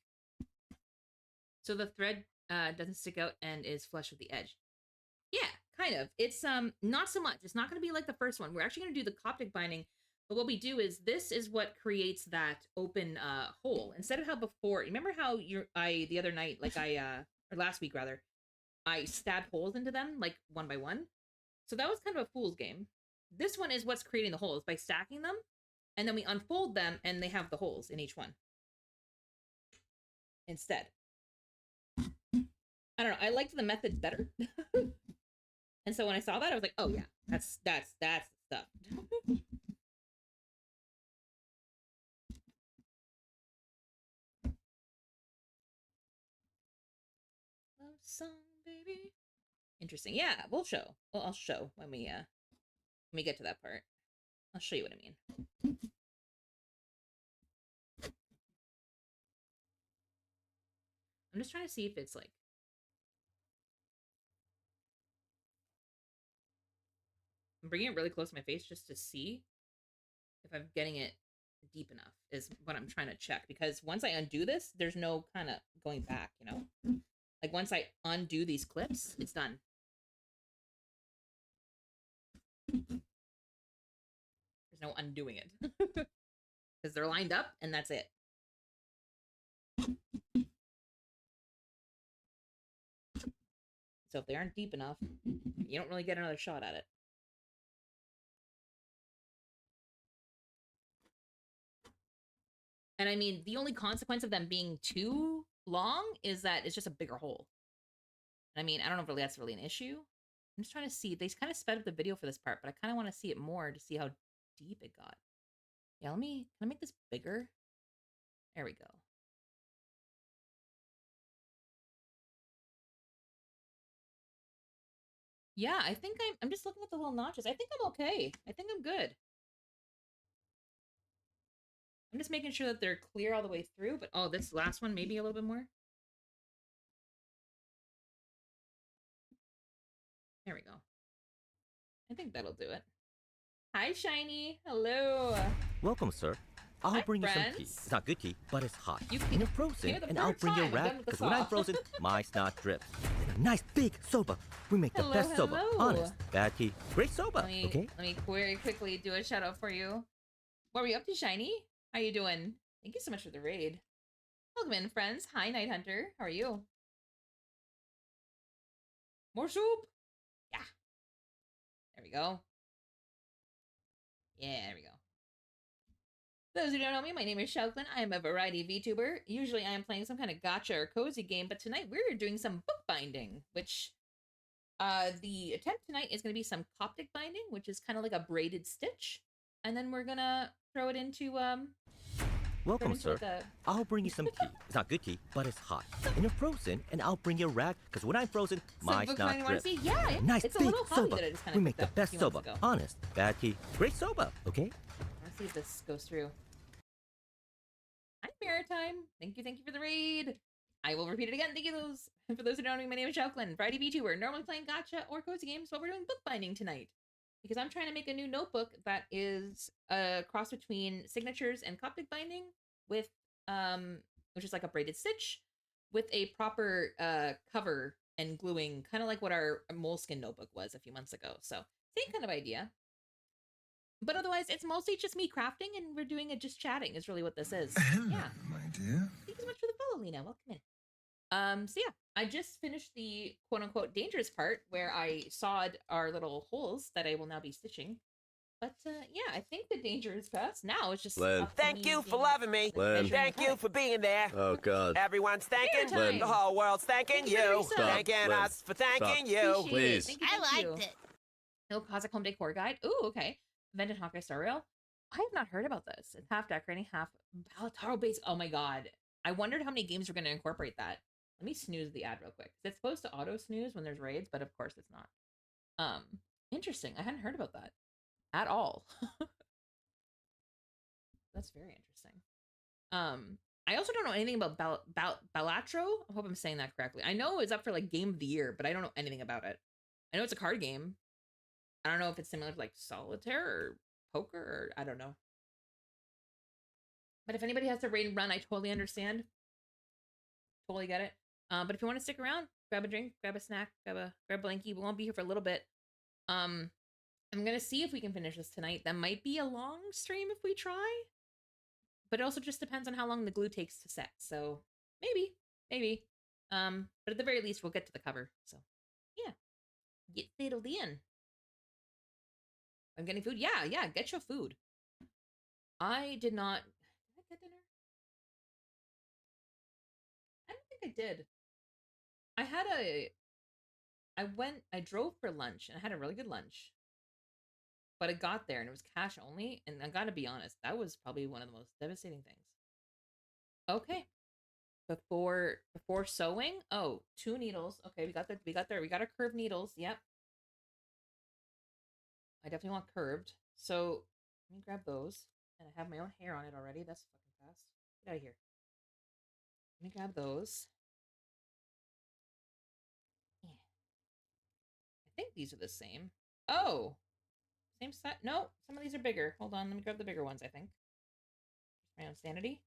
So the thread doesn't stick out and is flush with the edge. Yeah, kind of. It's not so much. It's not going to be like the first one. We're actually going to do the Coptic binding, but what we do is this is what creates that open hole. Instead of how before, remember how I the other night, like or last week rather, I stabbed holes into them like one by one. So that was kind of a fool's game. This one is what's creating the holes by stacking them, and then we unfold them and they have the holes in each one. Instead. I don't know. I liked the method better. And so when I saw that, I was like, oh yeah, that's the stuff. Love song, baby. Interesting. Yeah, we'll show. Well, I'll show when we get to that part. I'll show you what I mean. I'm just trying to see if it's like I'm bringing it really close to my face just to see if I'm getting it deep enough is what I'm trying to check, because once I undo this, there's no kind of going back, you know? Like once I undo these clips, it's done. There's no undoing it. Because they're lined up and that's it. So if they aren't deep enough, you don't really get another shot at it. And I mean, the only consequence of them being too long is that it's just a bigger hole. I mean, I don't know if really that's really an issue. I'm just trying to see. They kind of sped up the video for this part, but I kind of want to see it more to see how deep it got. Yeah, can I make this bigger? There we go. Yeah, I think I'm just looking at the little notches. I think I'm okay. I think I'm good. I'm just making sure that they're clear all the way through, but oh, this last one, maybe a little bit more. There we go. I think that'll do it. Hi, Shiny. Hello. Welcome, sir. I'll Hi, bring you some tea. friends. It's not good tea, but it's hot. You And you're frozen, the and I'll third bring you a time. I'm done wrap, with the because when I'm sauce. frozen, my snot drips. And a nice big soba. We make the best soba. Hello. Honest. Bad tea. Great soba, okay? Let me very quickly do a shout out for you. What were you up to, Shiny? How you doing? Thank you so much for the raid. Welcome in, friends. Hi, Night Hunter. How are you? More soup? Yeah. There we go. Yeah, there we go. Those who don't know me, my name is Shelklin. I am a variety VTuber. Usually I am playing some kind of gacha or cozy game, but tonight we're doing some bookbinding, which the attempt tonight is going to be some Coptic binding, which is kind of like a braided stitch. And then we're going to throw it into Welcome, sir. I'll bring you some tea. It's not good tea, but it's hot. And you're frozen, and I'll bring you a rag, because when I'm frozen, my snot drips. Yeah, nice it's a big little hobby soba. that I just kind We of make the best soba. Honest. Bad tea. Great soba, okay? Let's see if this goes through. Hi, Maritime. Thank you for the raid. I will repeat it again. Thank you for those who don't know me. My name is Shelklin, variety VTuber, normally playing gacha or cozy games, but we're doing bookbinding tonight because I'm trying to make a new notebook that is a cross between signatures and Coptic binding with which is like a braided stitch with a proper cover and gluing, kind of like what our moleskin notebook was a few months ago. So same kind of idea. But otherwise, it's mostly just me crafting, and we're doing it just chatting is really what this is. Hello, yeah. my dear. Thank you so much for the follow, Lena. Welcome in. So yeah, I just finished the quote-unquote dangerous part where I sawed our little holes that I will now be stitching. But yeah, I think the danger is past. Now it's just thank you for loving me. Thank you for being there. Oh, God. Everyone's thanking. Len. The whole world's thanking you. Thanking us for thanking you. Please. Thank you. I liked it. No Kazakh home decor guide. Ooh, okay. Vented Hawkeye Star Rail. I have not heard about this. It's half decorating, half Balataro base. Oh my god. I wondered how many games were going to incorporate that. Let me snooze the ad real quick. It's supposed to auto snooze when there's raids, but of course it's not. Interesting. I hadn't heard about that at all. That's very interesting. I also don't know anything about Balatro. I hope I'm saying that correctly. I know it's up for like game of the year, but I don't know anything about it. I know it's a card game. I don't know if it's similar to like solitaire or poker or I don't know. But if anybody has to raid and run, I totally understand. Totally get it. But if you want to stick around, grab a drink, grab a snack, grab a blankie. We won't be here for a little bit. I'm gonna see if we can finish this tonight. That might be a long stream if we try. But it also just depends on how long the glue takes to set. So maybe. But at the very least, we'll get to the cover. So yeah. Get settled in. I'm getting food. Yeah, get your food. I did not. Did I get dinner? I don't think I did. I drove for lunch and I had a really good lunch. But I got there and it was cash only, and I gotta be honest, that was probably one of the most devastating things. Okay. Before sewing, 2 needles. Okay, we got our curved needles. Yep. I definitely want curved. So let me grab those. And I have my own hair on it already. That's fucking fast. Get out of here. Let me grab those. Yeah. I think these are the same. Oh! Same size? No, some of these are bigger. Hold on, let me grab the bigger ones, I think. My own sanity.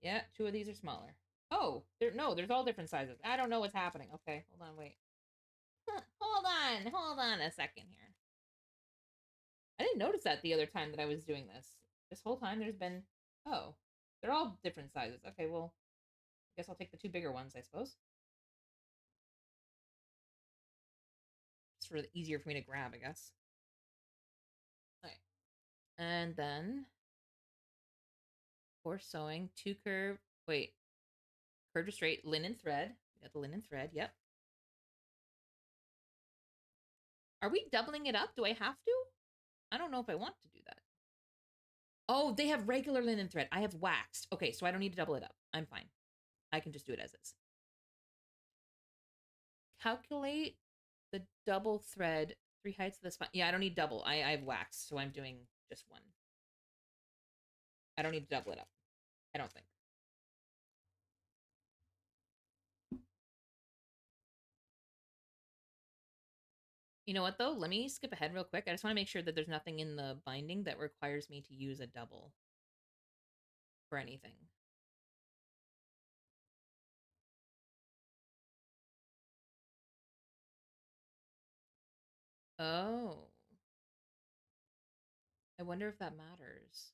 Yeah, 2 of these are smaller. Oh, there's all different sizes. I don't know what's happening. Okay, hold on, wait. Hold on a second here. I didn't notice that the other time that I was doing this. This whole time there's been, they're all different sizes. Okay, well, I guess I'll take the 2 bigger ones, I suppose. It's sort of easier for me to grab, I guess. Okay. And then, for sewing, 2 curved, curved to straight, linen thread. We got the linen thread, yep. Are we doubling it up? Do I have to? I don't know if I want to do that. Oh, they have regular linen thread. I have waxed. Okay, so I don't need to double it up. I'm fine. I can just do it as is. Calculate the double thread, 3 heights of the spine. Yeah, I don't need double. I have waxed, so I'm doing just one. I don't need to double it up. I don't think. You know what, though? Let me skip ahead real quick. I just want to make sure that there's nothing in the binding that requires me to use a double for anything. Oh. I wonder if that matters.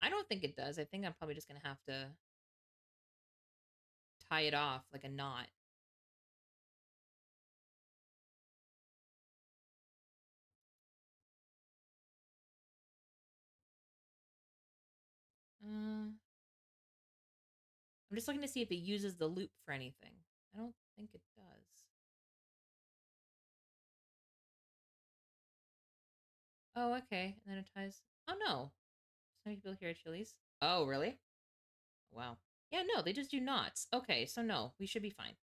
I don't think it does. I think I'm probably just going to have to tie it off like a knot. I'm just looking to see if it uses the loop for anything. I don't think it does. Oh, okay. And then it ties. Oh, no. So many people here at Chili's. Oh, really? Wow. Yeah, no, they just do knots. Okay, so no, we should be fine.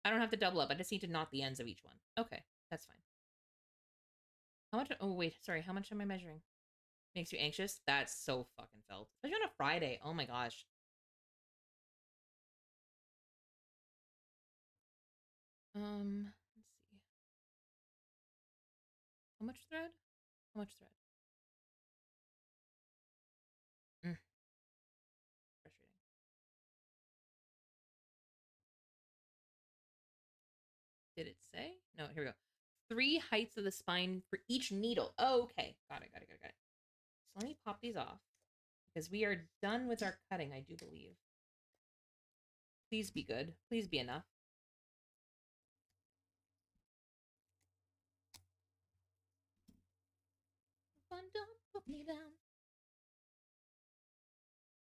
I don't have to double up. I just need to knot the ends of each one. Okay, that's fine. How much? Oh, wait. Sorry. How much am I measuring? Makes you anxious? That's so fucking felt. Especially on a Friday. Oh my gosh. Let's see. How much thread? How much thread? Frustrating. Did it say? No, here we go. 3 heights of the spine for each needle. Oh, okay. Got it. So let me pop these off because we are done with our cutting, I do believe. Please be good. Please be enough. Don't put me down.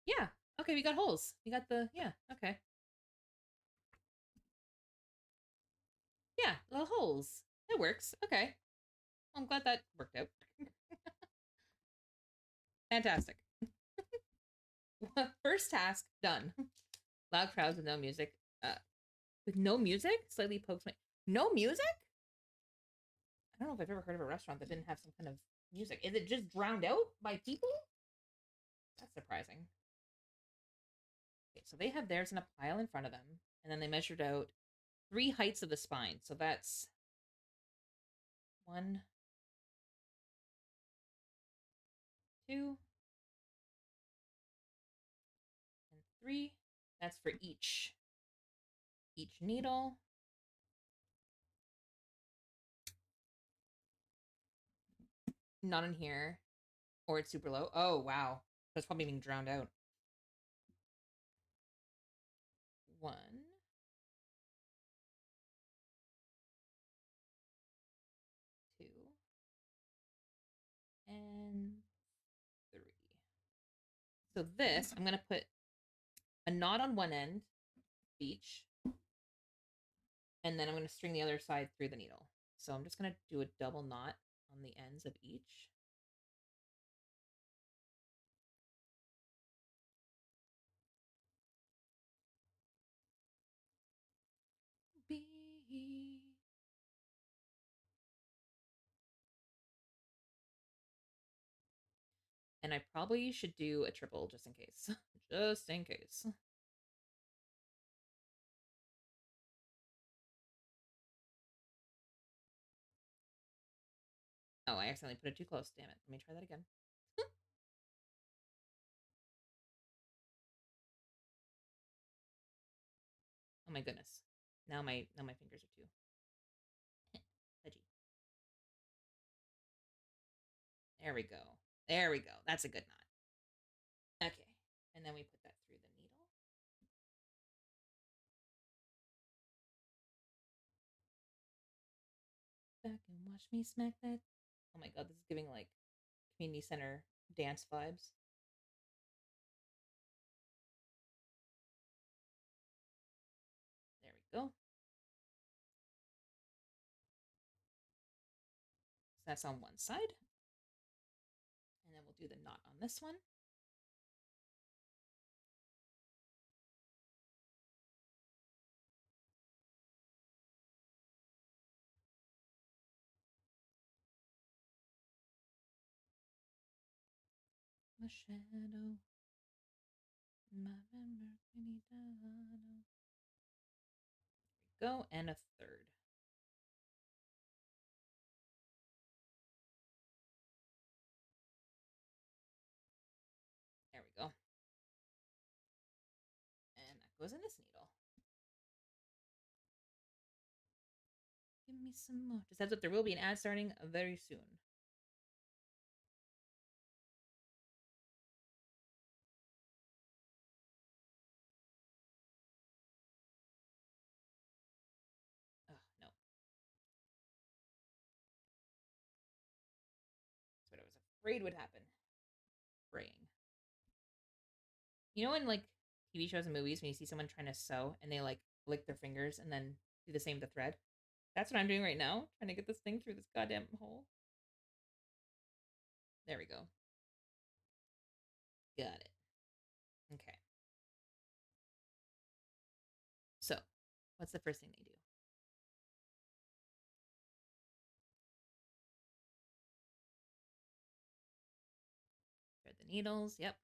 Yeah. Okay, we got holes. We got the, yeah, okay. Yeah, little holes. It works. Okay. I'm glad that worked out. Fantastic. First task done. Loud crowds with no music. With no music? Slightly pokes my. No music? I don't know if I've ever heard of a restaurant that didn't have some kind of music. Is it just drowned out by people? That's surprising. Okay, so they have theirs in a pile in front of them, and then they measured out 3 heights of the spine. So that's 1, 2, and 3. That's for each needle. Not in here, or it's super low. Oh wow, that's probably being drowned out. 1, 2, and 3. So this, I'm gonna put a knot on one end each, and then I'm gonna string the other side through the needle. So I'm just gonna do a double knot on the ends of each. And I probably should do a triple just in case. Just in case. Oh, I accidentally put it too close. Damn it. Let me try that again. Oh my goodness. Now my fingers are too pudgy. There we go. There we go. That's a good knot. Okay. And then we put that through the needle. Back and watch me smack that. Oh my god, this is giving like community center dance vibes. There we go. So that's on one side. And then we'll do the knot on this one. The shadow. Go, and a third. There we go. And that goes in this needle. Give me some more. Just heads up, there will be an ad starting very soon. Oh, no. That's what I was afraid would happen. Fraying. You know in like TV shows and movies when you see someone trying to sew and they like lick their fingers and then do the same with the thread? That's what I'm doing right now, trying to get this thing through this goddamn hole. There we go. Got it. Okay. So, what's the first thing they do? Thread the needles. Yep.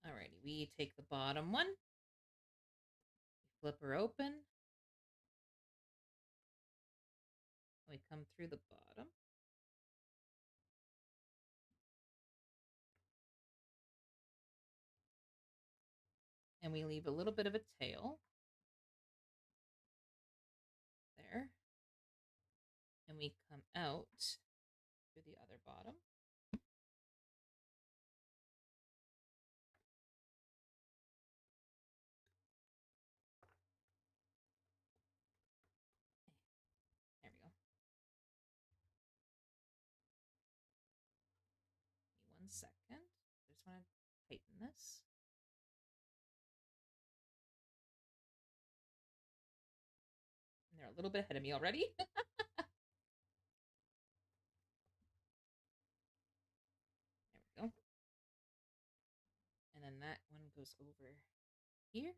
Alrighty, we take the bottom one, flip her open, we come through the bottom, and we leave a little bit of a tail there, and we come out through the other bottom. There we go. Give me 1 second. I just want to tighten this. And they're a little bit ahead of me already. There we go. And then that one goes over here.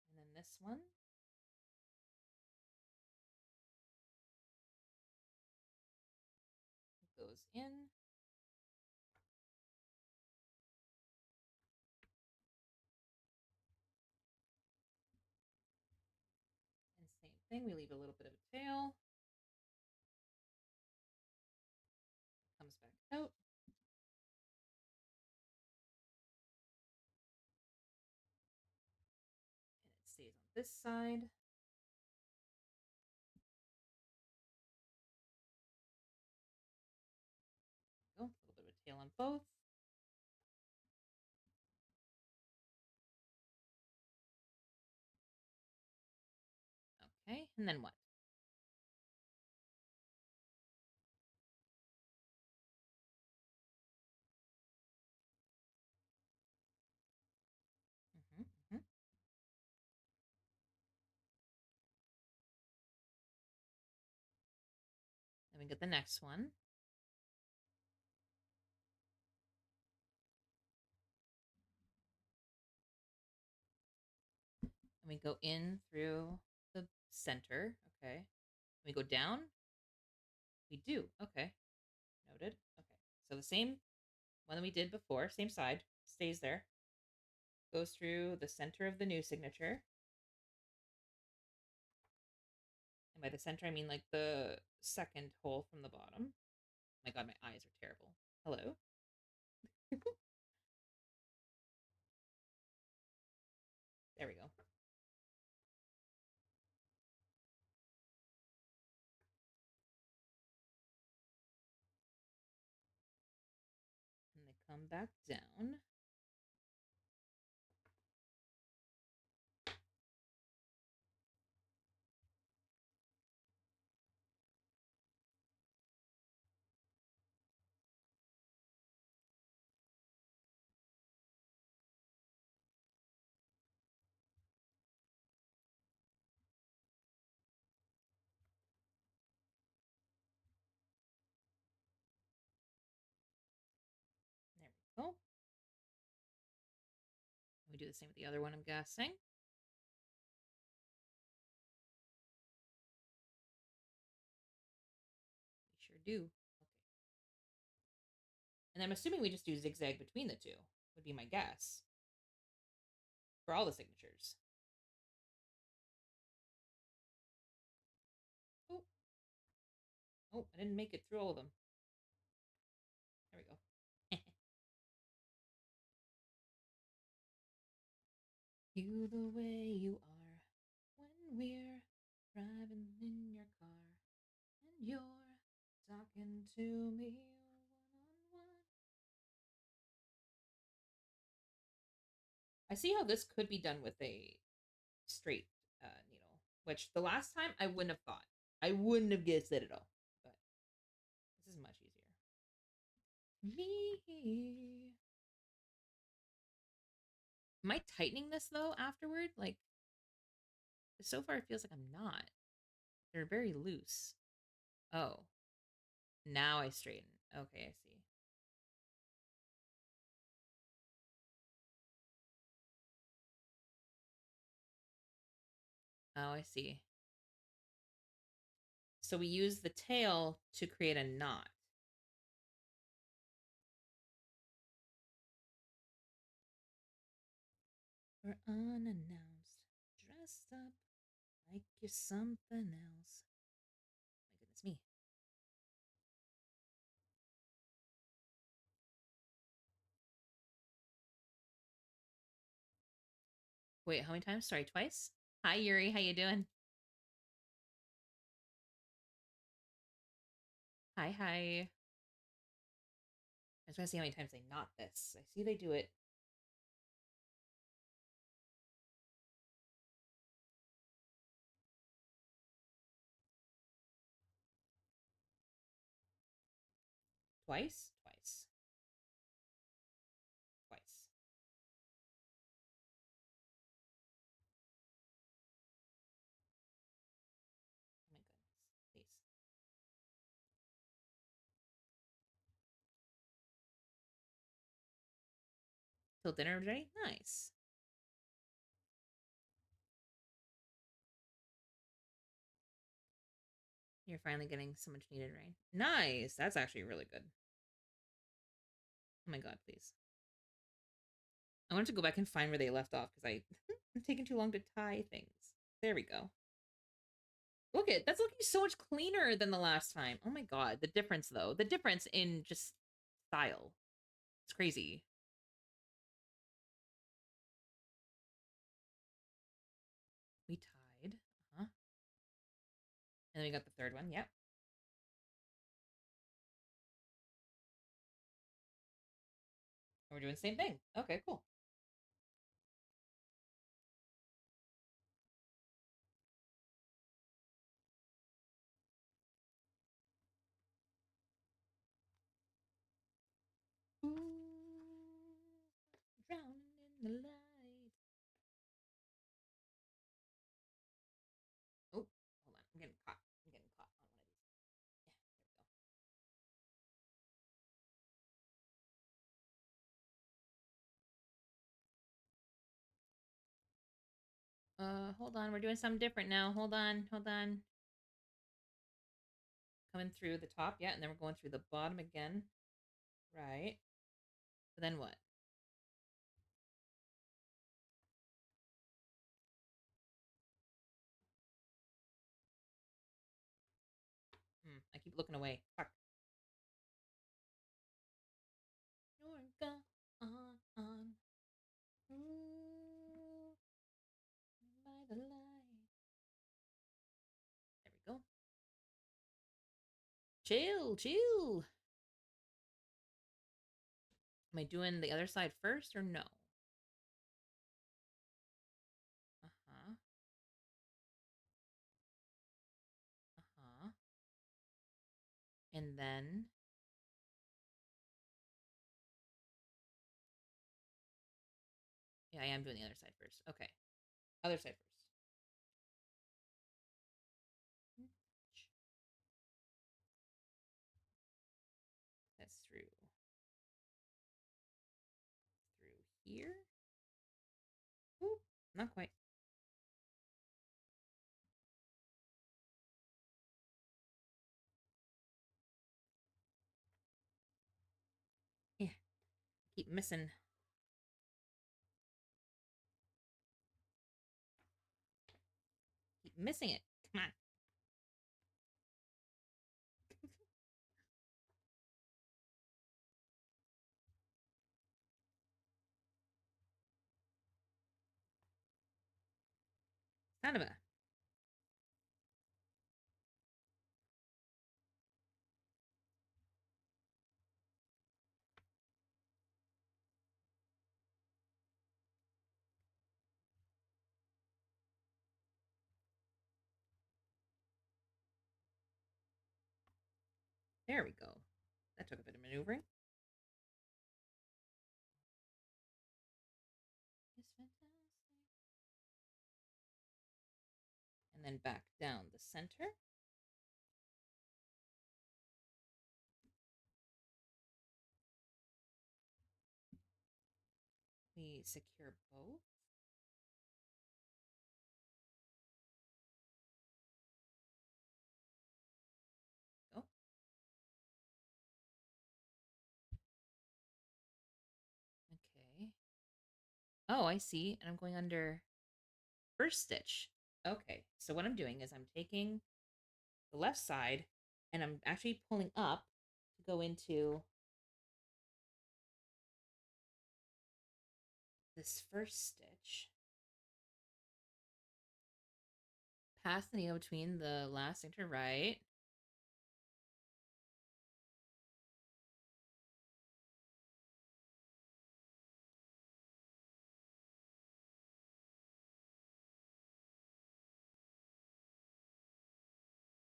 And then this one goes in. And same thing, we leave a little bit of a tail. Comes back out. And it stays on this side. Go, a little bit of a tail on both. Okay, and then what? Then we get the next one. And we go in through the center. Okay. We go down. We do. Okay. Noted. Okay. So the same one that we did before, same side, stays there. Goes through the center of the new signature. And by the center, I mean like the second hole from the bottom. Oh my god, my eyes are terrible. Hello? There we go. And they come back down. We do the same with the other one, I'm guessing. We sure do. Okay. And I'm assuming we just do zigzag between the two, would be my guess. For all the signatures. Oh. Oh, I didn't make it through all of them. There we go. You the way you are when we're driving in your car and you're talking to me one-on-one. I see how this could be done with a straight needle, which the last time I wouldn't have thought. I wouldn't have guessed it at all, but this is much easier. Me. Am I tightening this though afterward? Like, so far it feels like I'm not. They're very loose. Oh. Now I straighten. Okay, I see. Oh, I see. So we use the tail to create a knot. We're unannounced, dressed up like you're something else. My goodness me. Wait, how many times? Sorry, twice? Hi, Yuri. How you doing? Hi, hi. I just want to see how many times they knot this. I see they do it. Twice? Twice. Twice. Oh my goodness. Please. Till dinner ready? Nice. You're finally getting so much needed rain. Nice. That's actually really good. Oh my god, please. I wanted to go back and find where they left off because I'm taking too long to tie things. There we go. Look at that's looking so much cleaner than the last time. Oh my god, the difference though. The difference in just style. It's crazy. We tied. Uh-huh. And then we got the third one. Yep. And we're doing the same thing. Okay, cool. Ooh, drowning in the light. Oh, hold on. I'm getting caught. I'm getting caught on one of these. Yeah, there we go. Hold on. We're doing something different now. Hold on. Hold on. Coming through the top. Yeah, and then we're going through the bottom again. Right. But then what? I keep looking away. Fuck. You're gone on. Ooh, by the light. There we go. Chill, chill. Am I doing the other side first or no? Uh-huh. Uh-huh. And then yeah, I am doing the other side first. Okay. Other side first. That's through here. Not quite. Yeah. Keep missing. Keep missing it. Come on. Son of a. There we go. That took a bit of maneuvering. It's fantastic. And then back down the center. We secure both. Oh. Okay. Oh, I see. And I'm going under first stitch. Okay. So what I'm doing is I'm taking the left side and I'm actually pulling up to go into this first stitch. Pass the needle between the last center right.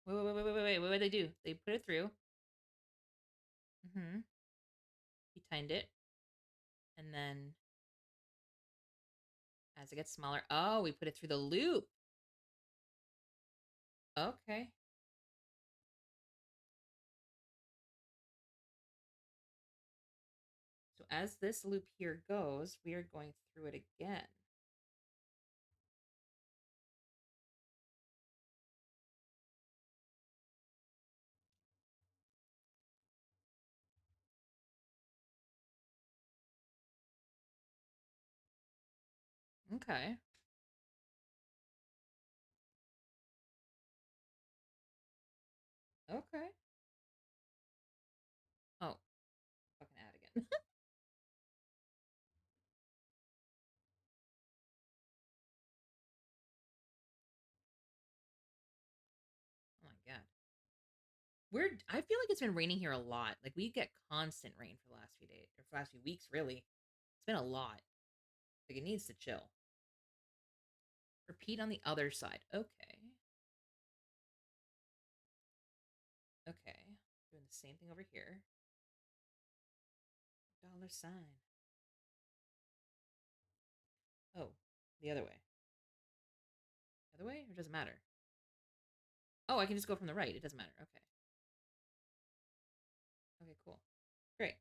Wait. What did they do? They put it through. He timed it. And then as it gets smaller, oh, we put it through the loop. Okay. So as this loop here goes, we are going through it again. Okay. Okay. Oh, fucking add again. Oh my god. I feel like it's been raining here a lot. Like we get constant rain for the last few days, or for the last few weeks, really. It's been a lot. Like it needs to chill. Repeat on the other side. Okay. Okay. Doing the same thing over here. Dollar sign. Oh, the other way. Other way? Or does it matter? Oh, I can just go from the right. It doesn't matter. Okay. Okay, cool. Great.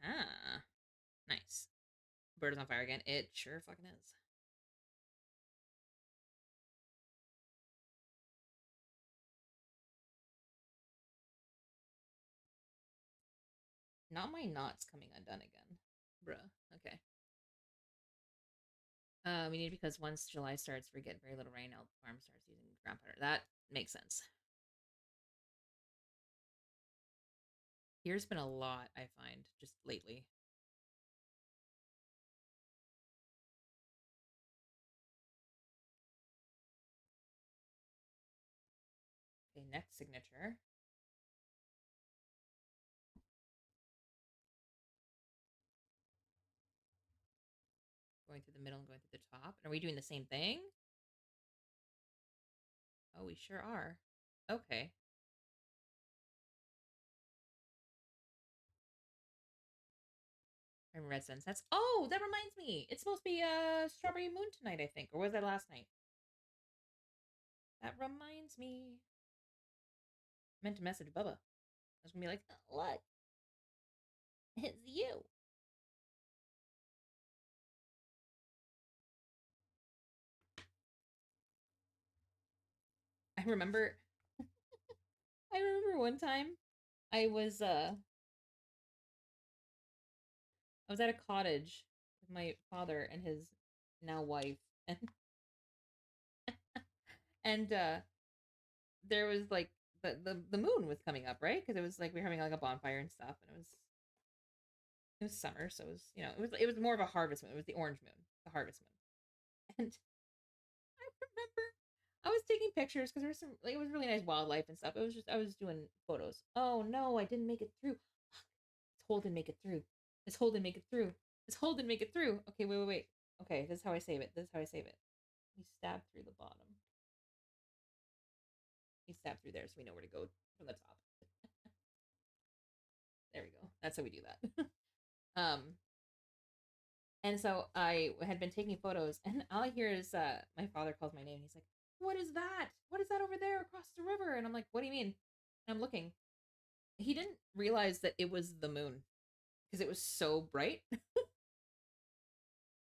Aha. Nice. Bird is on fire again. It sure fucking is. Not my knots coming undone again. Bruh. Okay. We need because once July starts, we get very little rain. Elk Farm starts using ground powder. That makes sense. Here's been a lot, I find, just lately. Okay, next signature. Going through the middle and going through the top. And are we doing the same thing? Oh, we sure are. Okay. From Red Sunsets. Oh, that reminds me. It's supposed to be Strawberry Moon tonight, I think. Or was that last night? That reminds me. I meant to message Bubba. I was gonna be like, look, it's you. I remember one time I was at a cottage with my father and his now wife, and and there was like the moon was coming up, right? Because it was like we were having like a bonfire and stuff, and it was summer, so it was, you know, it was more of a harvest moon. It was the orange moon, the harvest moon. And I remember I was taking pictures because there was some, like, it was really nice wildlife and stuff. It was just I was doing photos. Oh no, I didn't make it through. It's Holden, make it through. It's Holden, make it through. It's Holden, make it through. Okay, wait. Okay, this is how I save it. This is how I save it. You stab through the bottom. You stab through there, so we know where to go from the top. There we go. That's how we do that. And so I had been taking photos, and all I hear is my father calls my name, and he's like, "What is that? What is that over there across the river?" And I'm like, "What do you mean?" And I'm looking. He didn't realize that it was the moon because it was so bright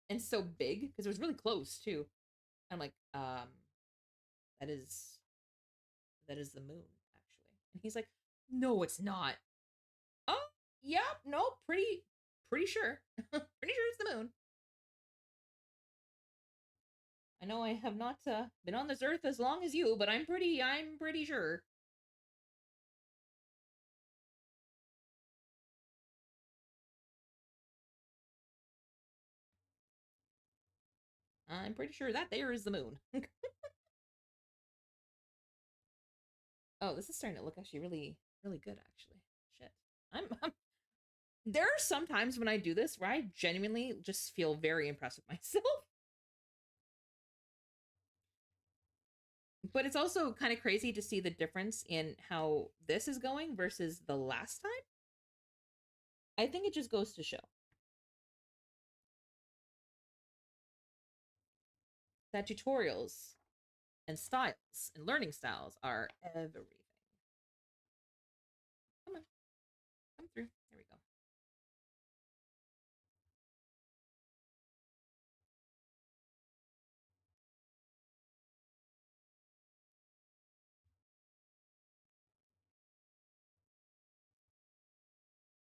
and so big because it was really close too. I'm like, that is the moon actually. And he's like, "No, it's not." Oh, yeah, no, pretty sure, pretty sure it's the moon. I know I have not been on this earth as long as you, but I'm pretty sure. I'm pretty sure that there is the moon. Oh, this is starting to look actually really, really good, actually. Shit. I'm there are some times when I do this where I genuinely just feel very impressed with myself. But it's also kind of crazy to see the difference in how this is going versus the last time. I think it just goes to show that tutorials and styles and learning styles are everything. Come on, come through. There we go.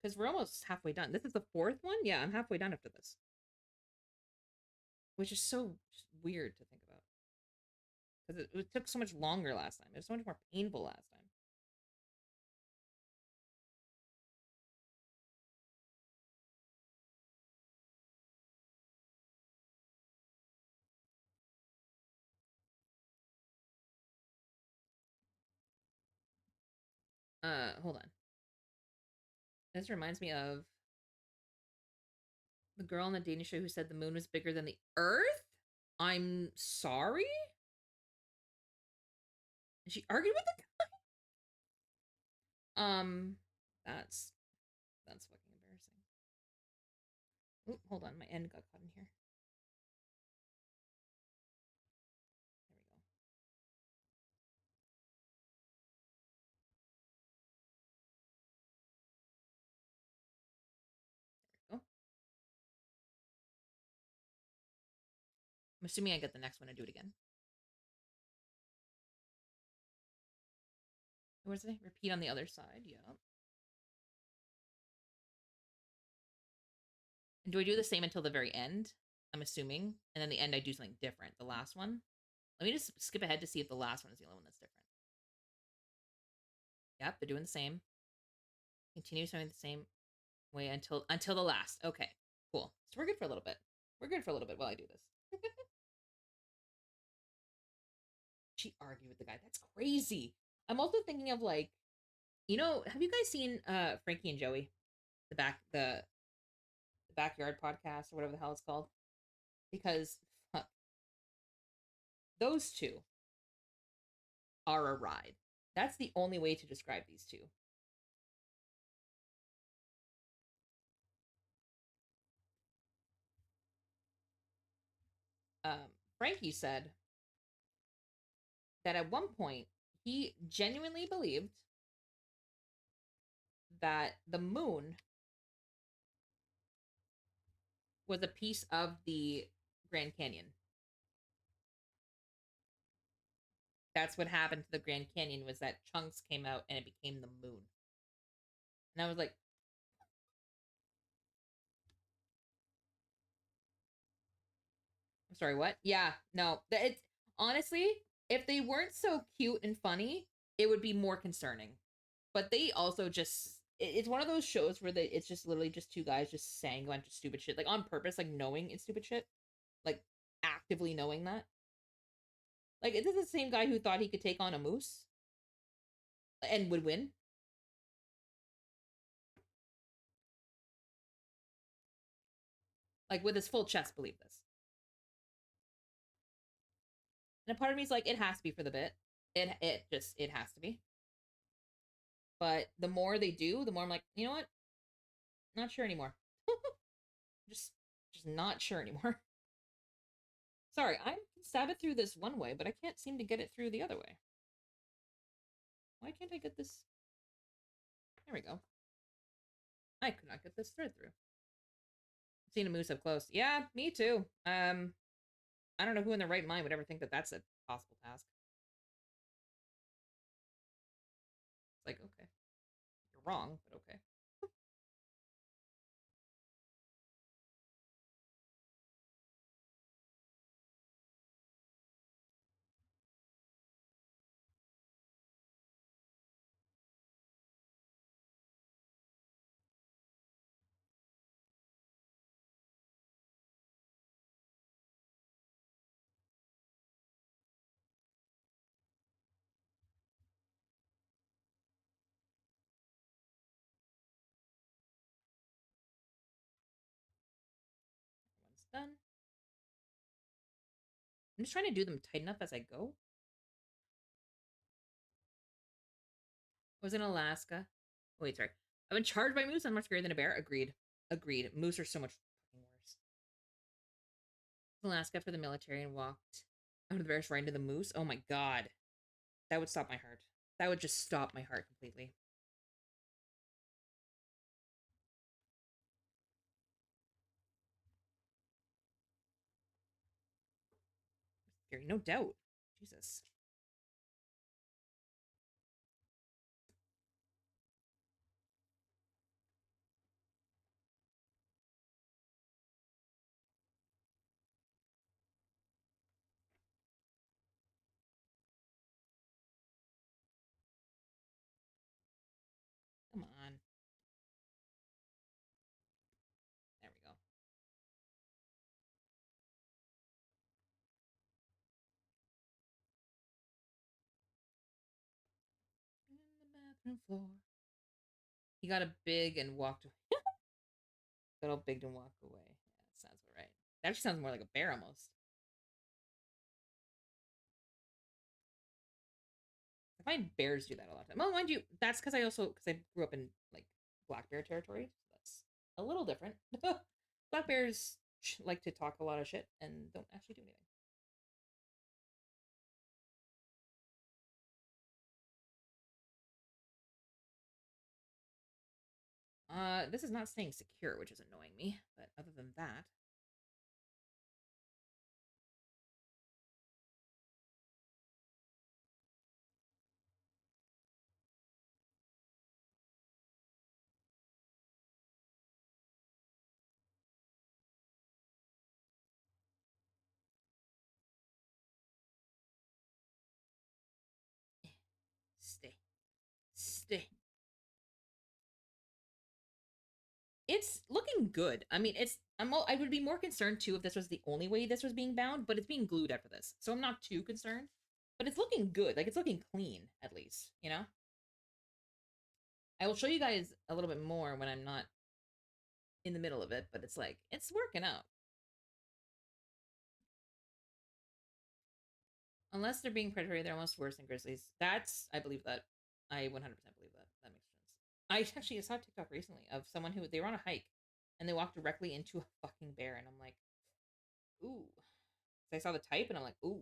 Because we're almost halfway done. This is the fourth one? Yeah, I'm halfway done after this. Which is so weird to think about. Because it took so much longer last time. It was so much more painful last time. Hold on. This reminds me of the girl on the dating show who said the moon was bigger than the Earth. I'm sorry? And she argued with the guy? That's fucking embarrassing. Oop, hold on, my end got caught in here. There we go. I'm assuming I get the next one to do it again. What does it say? Repeat on the other side. Yeah. And do I do the same until the very end? I'm assuming. And then the end, I do something different. The last one. Let me just skip ahead to see if the last one is the only one that's different. Yep, they're doing the same. Continue doing the same way until the last. Okay, cool. So we're good for a little bit. We're good for a little bit while I do this. She argued with the guy. That's crazy. I'm also thinking of, like, you know, have you guys seen Frankie and Joey? The backyard podcast or whatever the hell it's called? Because fuck, those two are a ride. That's the only way to describe these two. Frankie said that at one point he genuinely believed that the moon was a piece of the Grand Canyon. That's what happened to the Grand Canyon, was that chunks came out and it became the moon. And I was like, I'm sorry, what? Yeah, no. It's honestly, if they weren't so cute and funny, it would be more concerning. But they also just it's one of those shows where it's just literally just two guys just saying a bunch of stupid shit, like on purpose, like knowing it's stupid shit, like actively knowing that. Like, is this the same guy who thought he could take on a moose and would win? Like, with his full chest, believe this. And a part of me is like, it has to be for the bit. It has to be. But the more they do, the more I'm like, you know what? Not sure anymore. just not sure anymore. Sorry, I can stab it through this one way, but I can't seem to get it through the other way. Why can't I get this? There we go. I could not get this thread through. I've seen a moose up close. Yeah, me too. I don't know who in their right mind would ever think that that's a possible task. It's like, okay. You're wrong, but okay. One's done. I'm just trying to do them tight enough as I go. I was in Alaska. Oh, wait, sorry. I've been charged by moose. I'm much scarier than a bear. Agreed. Agreed. Moose are so much fucking worse. Alaska after the military and walked out of the bears right into the moose. Oh my god. That would stop my heart. That would just stop my heart completely. Scary, no doubt. Jesus. Come on. There we go. In the bathroom floor. He got a big and walked away. Got all big and walked away. Yeah, that sounds all right. That actually sounds more like a bear almost. I find bears do that a lot of time. Well, mind you, that's because I grew up in like black bear territory. So that's a little different. Black bears like to talk a lot of shit and don't actually do anything. This is not staying secure, which is annoying me. But other than that, stay, stay. It's looking good. I mean, I would be more concerned too if this was the only way this was being bound, but it's being glued after this, so I'm not too concerned. But it's looking good. Like, it's looking clean, at least, you know? I will show you guys a little bit more when I'm not in the middle of it, but it's like, it's working out. Unless they're being predatory, they're almost worse than grizzlies. I believe that. I 100% believe that. That makes sense. I actually saw a TikTok recently of someone who, they were on a hike, and they walked directly into a fucking bear, and I'm like, ooh, So I saw the type and I'm like, ooh,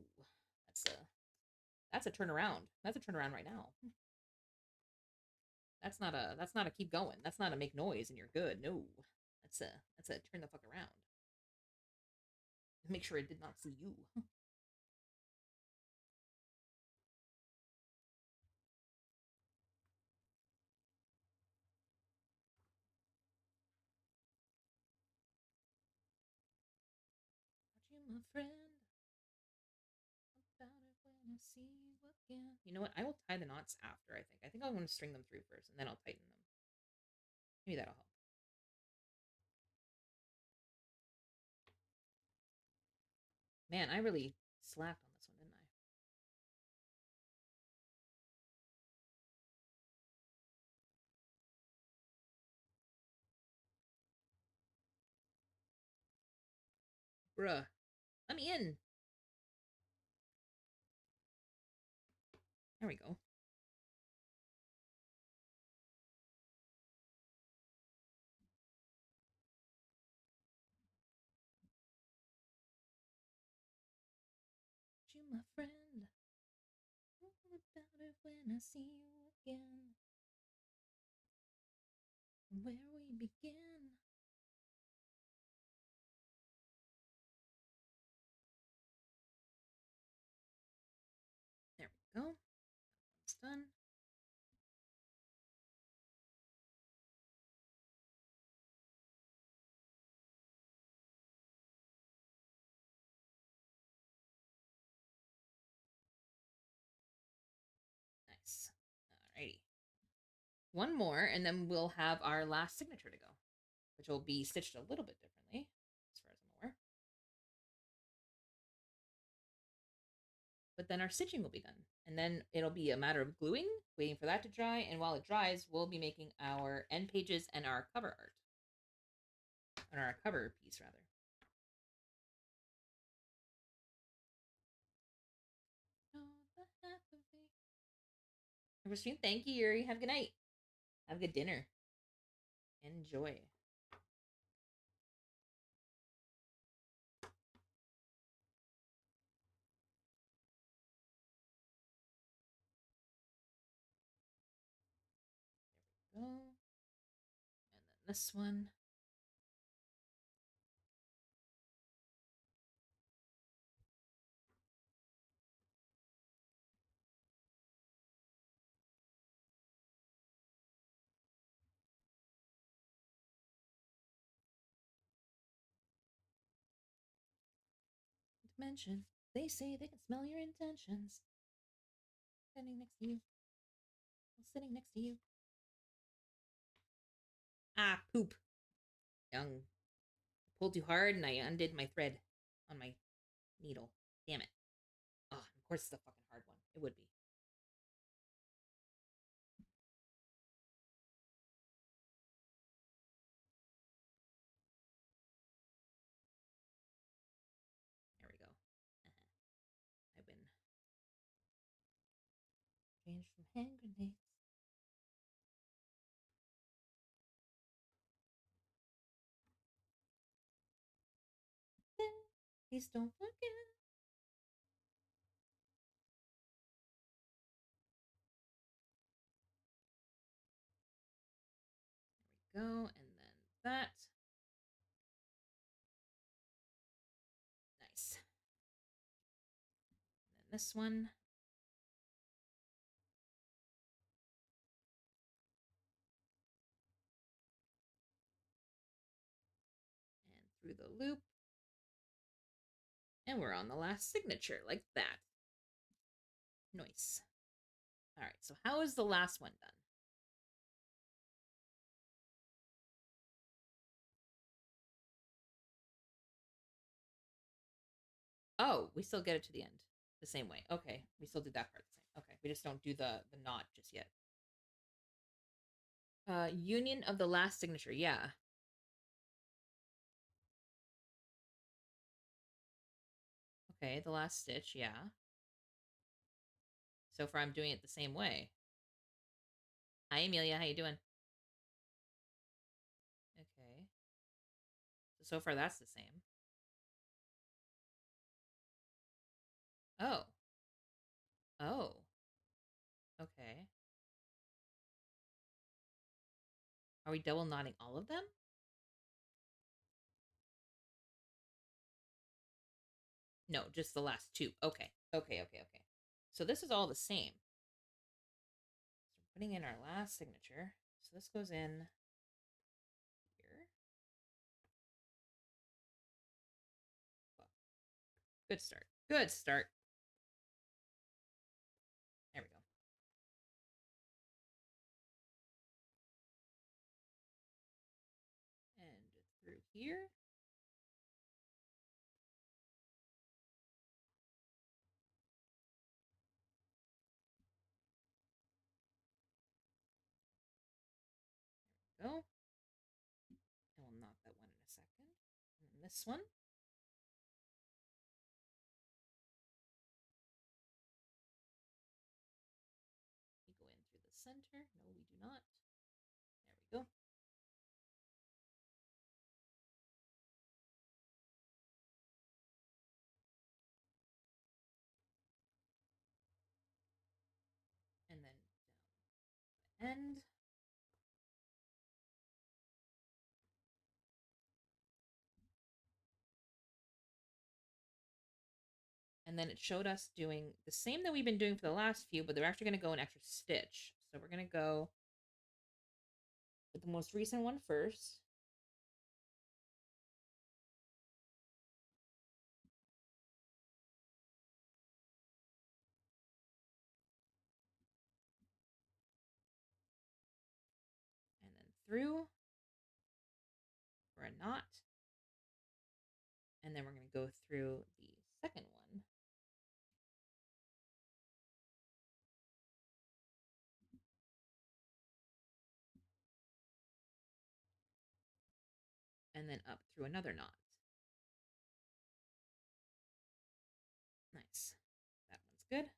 that's a turnaround. That's a turnaround right now. That's not a keep going. That's not a make noise and you're good. No. That's a turn the fuck around. Make sure it did not see you. You, my friend. About it when I see you again. You know what? I will tie the knots after, I think. I think I want to string them through first, and then I'll tighten them. Maybe that'll help. Man, I really slacked on this one, didn't I? Bruh. Let me in. There we go. You, my friend. All about it when I see you again. Where we begin. There we go. It's done. Nice. Alrighty. One more, and then we'll have our last signature to go, which will be stitched a little bit differently, as far as I'm aware. But then our stitching will be done. And then it'll be a matter of gluing, waiting for that to dry, and while it dries, we'll be making our end pages and our cover art. Or our cover piece, rather. Thank you, Yuri. Have a good night. Have a good dinner. Enjoy. There we go. And then this one. Dimension. They say they can smell your intentions. Standing next to you. Sitting next to you. Ah, poop. Young. I pulled too hard and I undid my thread on my needle. Damn it. Oh, of course it's a fucking hard one. It would be. There we go. I win. Change from hand grenades. Please don't forget. There we go. And then that. Nice. And then this one. And through the loop. And we're on the last signature, like that. Nice. All right, so how is the last one done? Oh, we still get it to the end the same way. Okay, we still did that part the same. Okay, we just don't do the knot just yet. Union of the last signature, yeah. Okay, the last stitch, yeah. So far I'm doing it the same way. Hi, Amelia, how you doing? Okay. So far that's the same. Oh. Oh. Okay. Are we double knotting all of them? No, just the last two. Okay. Okay. So this is all the same. So we're putting in our last signature. So this goes in here. Good start. Good start. There we go. And through here. There we go. And we'll knot that one in a second. And then this one. We go in through the center. No, we do not. There we go. And then down the end. And then it showed us doing the same that we've been doing for the last few, but they're actually going to go an extra stitch. So we're going to go with the most recent one first. And then through for a knot. And then we're going to go through the second one. And then up through another knot. Nice. That one's good.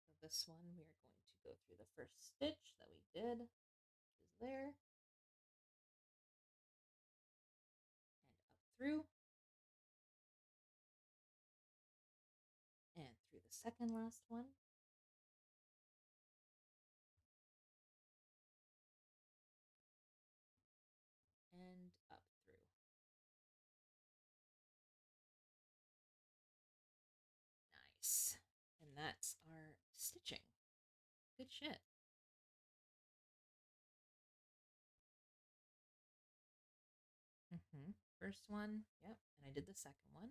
So this one, we are going to go through the first stitch that we did, which is there. And up through. And through the second last one. And up through. Nice. And that's our stitching. Good shit. First one, yep, and I did the second one.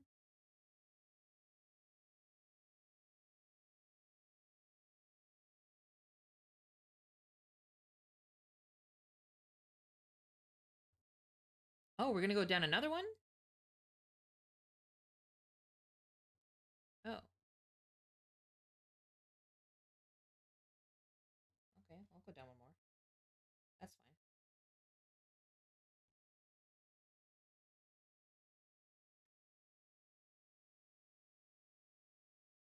Oh, we're gonna go down another one? Oh. Okay, I'll go down one more. That's fine.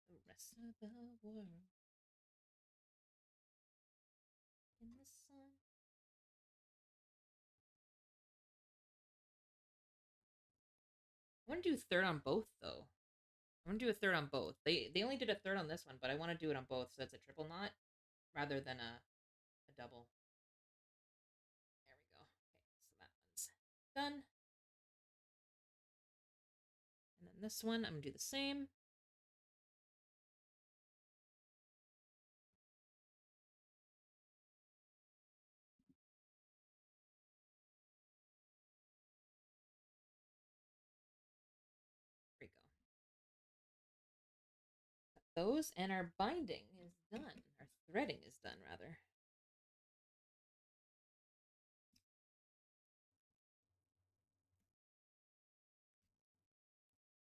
The rest of the world in the sun. I want to do third on both though. I want to do a third on both. They only did a third on this one, but I want to do it on both, so it's a triple knot rather than a double. There we go. Okay, so that one's done. And then this one, I'm gonna do the same. There we go. Those, and our binding is done. Our threading is done, rather.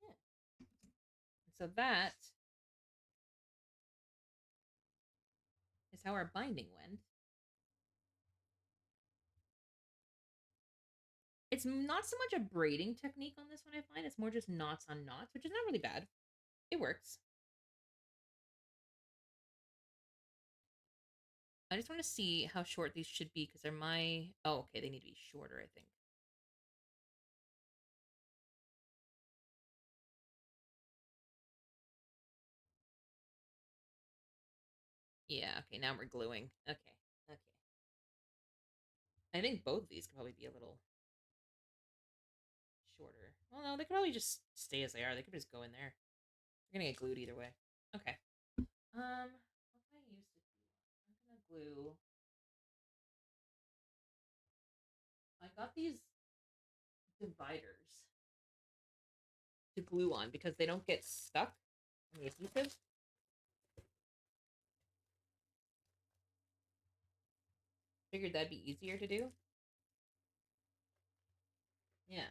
Yeah. So that is how our binding went. It's not so much a braiding technique on this one, I find. It's more just knots on knots, which is not really bad. It works. I just want to see how short these should be because they're my... Oh, okay, they need to be shorter, I think. Yeah, okay, now we're gluing. Okay, okay. I think both of these could probably be a little shorter. Well, no, they could probably just stay as they are. They could just go in there. They're gonna get glued either way. Okay. What can I use to glue? I'm gonna glue. I got these dividers to glue on because they don't get stuck in the adhesive. Figured that'd be easier to do. Yeah.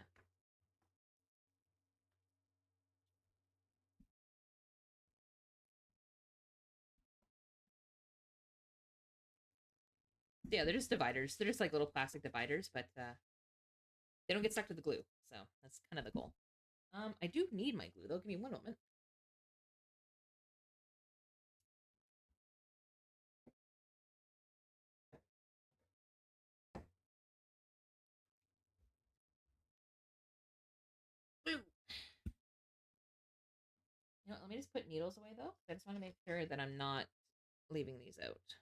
Yeah, they're just dividers. They're just like little plastic dividers, but they don't get stuck to the glue. So that's kind of the goal. I do need my glue though. Give me one moment. Glue. You know what, let me just put needles away though. I just want to make sure that I'm not leaving these out.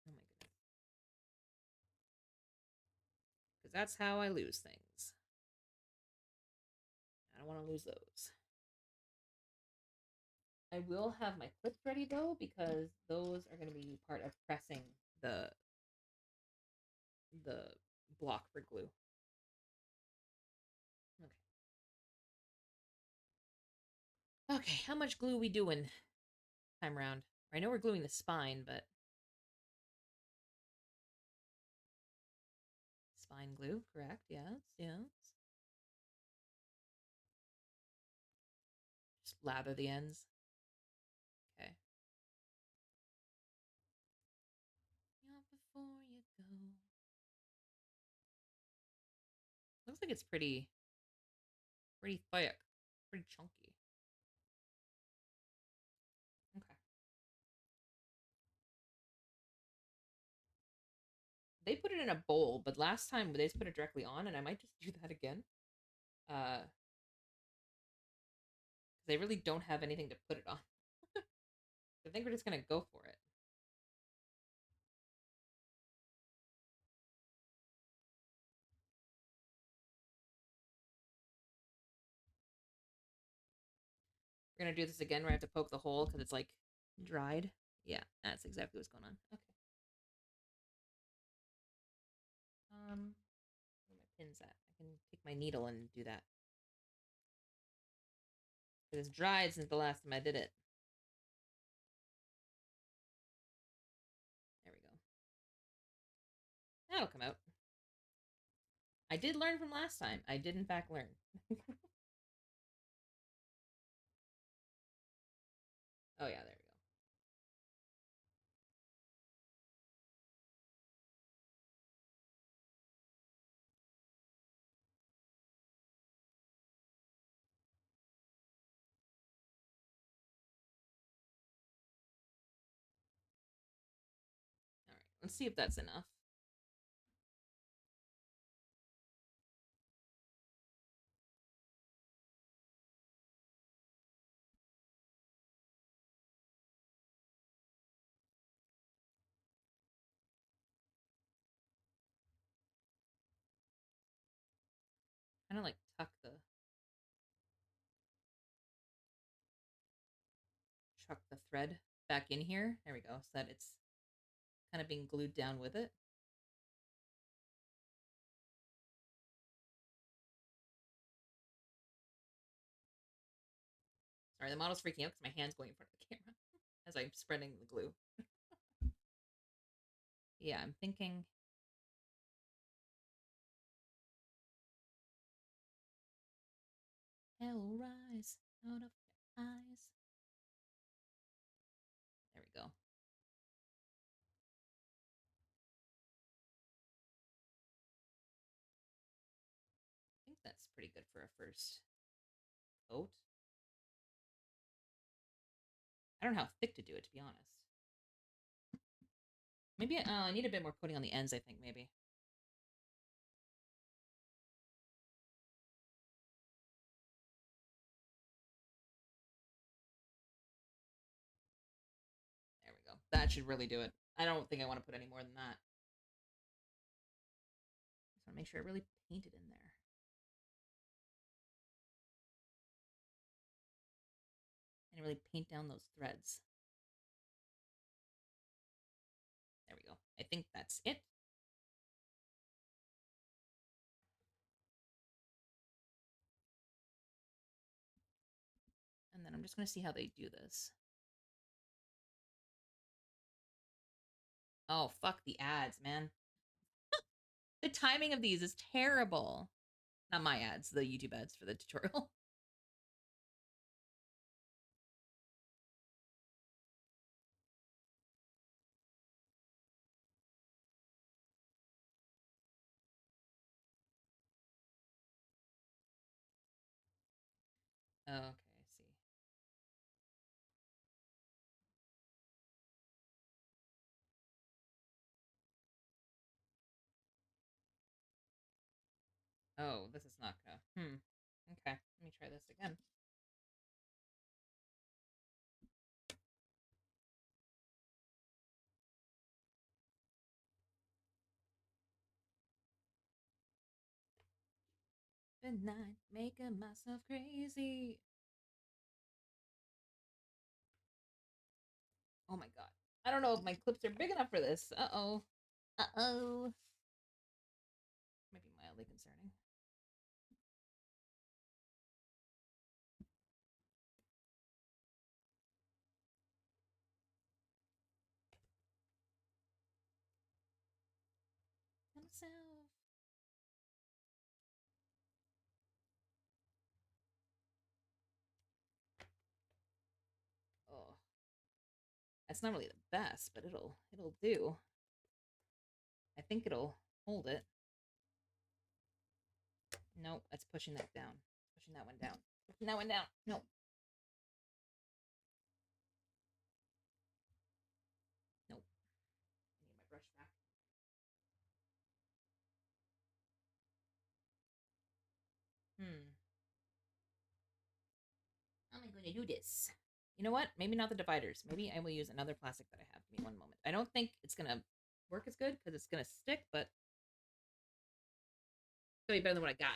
Oh my goodness. Because that's how I lose things. I don't want to lose those. I will have my clips ready though, because those are going to be part of pressing the block for glue. Okay. Okay, how much glue we doing time around? I know we're gluing the spine, but spine glue, correct? Yes, yes. Just lather the ends. Okay. Before you go. Looks like it's pretty thick, pretty chunky. Okay. They put it in a bowl, but last time they just put it directly on, and I might just do that again. They really don't have anything to put it on. I think we're just gonna go for it. We're gonna do this again where I have to poke the hole because it's like dried. Yeah, that's exactly what's going on. Okay. Where my pin's at? I can take my needle and do that. It's dried since the last time I did it. There we go. That'll come out. I did learn from last time. I did in fact learn. Oh yeah, there we go. All right, let's see if that's enough. Kind of like tuck the thread back in here. There we go, so that it's kind of being glued down with it. Sorry, the model's freaking out because my hand's going in front of the camera as I'm spreading the glue. Yeah, I'm thinking. Hell will rise out of your eyes. There we go. I think that's pretty good for a first coat. I don't know how thick to do it, to be honest. Maybe I need a bit more coating on the ends, I think, maybe. That should really do it. I don't think I want to put any more than that. Just want to make sure I really paint it in there. And really paint down those threads. There we go. I think that's it. And then I'm just going to see how they do this. Oh, fuck the ads, man. The timing of these is terrible. Not my ads, the YouTube ads for the tutorial. Okay, I see. Oh, this is not gonna. Okay, let me try this again. Midnight, making myself crazy. Oh my god. I don't know if my clips are big enough for this. Uh-oh. Uh-oh. Might be mildly concerning. Himself. Oh. That's not really the best, but it'll do. I think it'll hold it. Nope, that's pushing that down. Pushing that one down. Pushing that one down. Nope. Nope. I need my brush back. How am I going to do this? You know what? Maybe not the dividers. Maybe I will use another plastic that I have. Give me one moment. I don't think it's going to work as good because it's going to stick, but it's going to be better than what I got.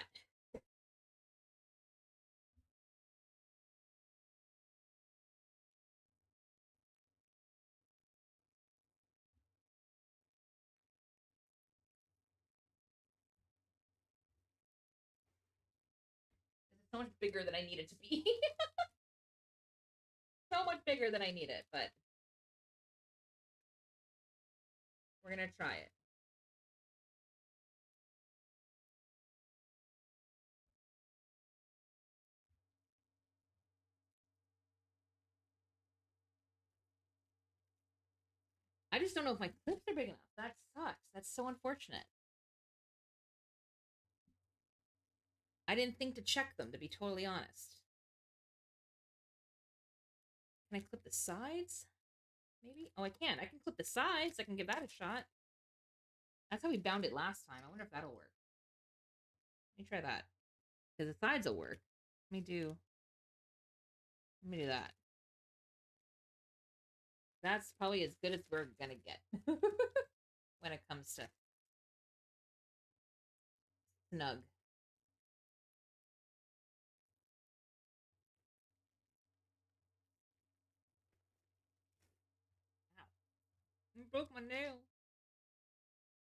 It's so much bigger than I need it to be. So much bigger than I need it, but we're going to try it. I just don't know if my clips are big enough. That sucks. That's so unfortunate. I didn't think to check them, to be totally honest. Can I clip the sides? Maybe? Oh, I can. I can clip the sides. I can give that a shot. That's how we bound it last time. I wonder if that'll work. Let me try that. Because the sides will work. Let me do that. That's probably as good as we're gonna get when it comes to snug. Ow. I broke my nail.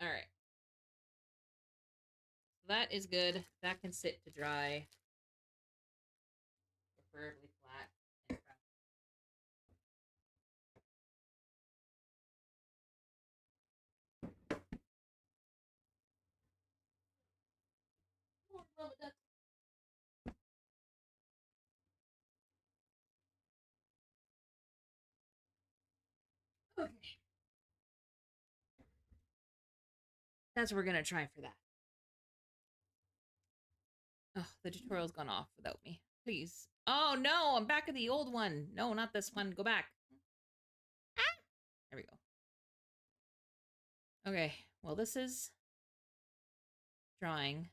All right. That is good. That can sit to dry. Preferably flat. Okay. That's what we're gonna try for that. Oh, the tutorial's gone off without me. Please. Oh no, I'm back at the old one. No, not this one. Go back. Ah! There we go. Okay, well this is drawing.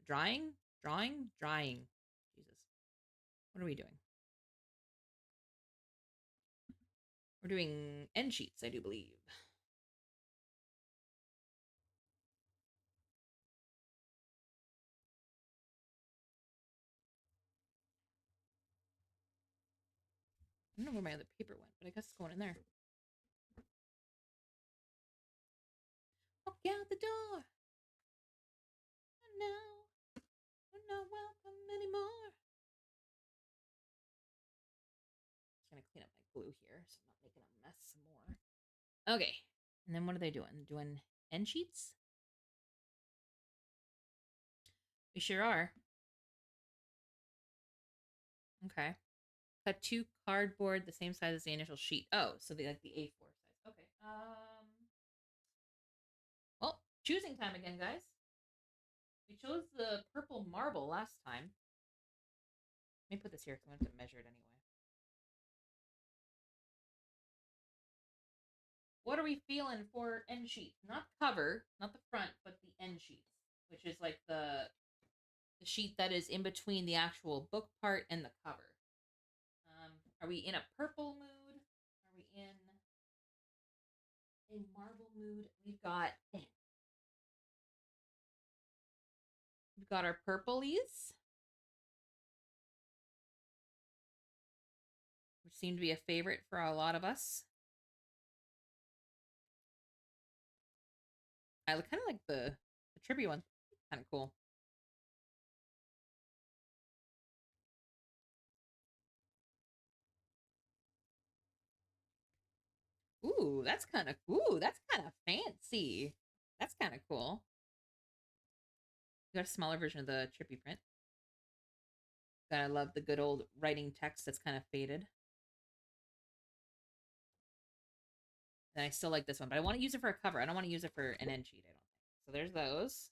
Drying? Drawing? Drying. Jesus. What are we doing? We're doing end sheets, I do believe. I don't know where my other paper went, but I guess it's going in there. Walk out the door. No, you're not welcome anymore. Just gonna clean up my glue here so I'm not making a mess some more. Okay, and then what are they doing? Doing end sheets? We sure are. Okay. Cut 2 cardboard the same size as the initial sheet. Oh, so they like the A4 size. Okay. Well, choosing time again, guys. We chose the purple marble last time. Let me put this here because I'm going to have to measure it anyway. What are we feeling for end sheets? Not cover, not the front, but the end sheets, which is like the sheet that is in between the actual book part and the cover. Are we in a purple mood? Are we in a marble mood? We've got our purplies, which seem to be a favorite for a lot of us. I kind of like the tribute one. Kind of cool. Ooh, that's kind of fancy. That's kind of cool. You got a smaller version of the trippy print. I love the good old writing text that's kind of faded. And I still like this one, but I want to use it for a cover. I don't want to use it for an end sheet, I don't think. So there's those.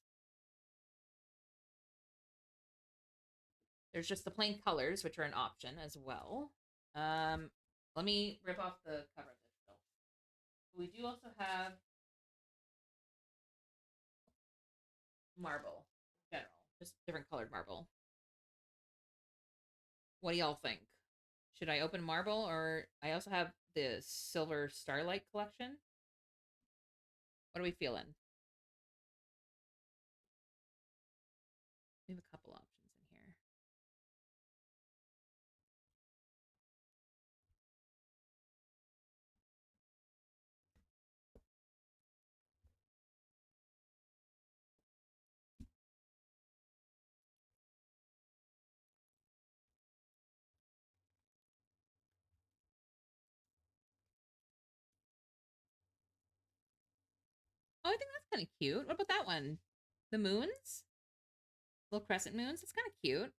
There's just the plain colors, which are an option as well. Let me rip off the cover of this still. We do also have marble, in general, just different colored marble. What do y'all think? Should I open marble, or I also have the silver starlight collection? What are we feeling? We have a couple options in here. Oh, I think that's kind of cute. What about that one? The moons? Little crescent moons? It's kind of cute.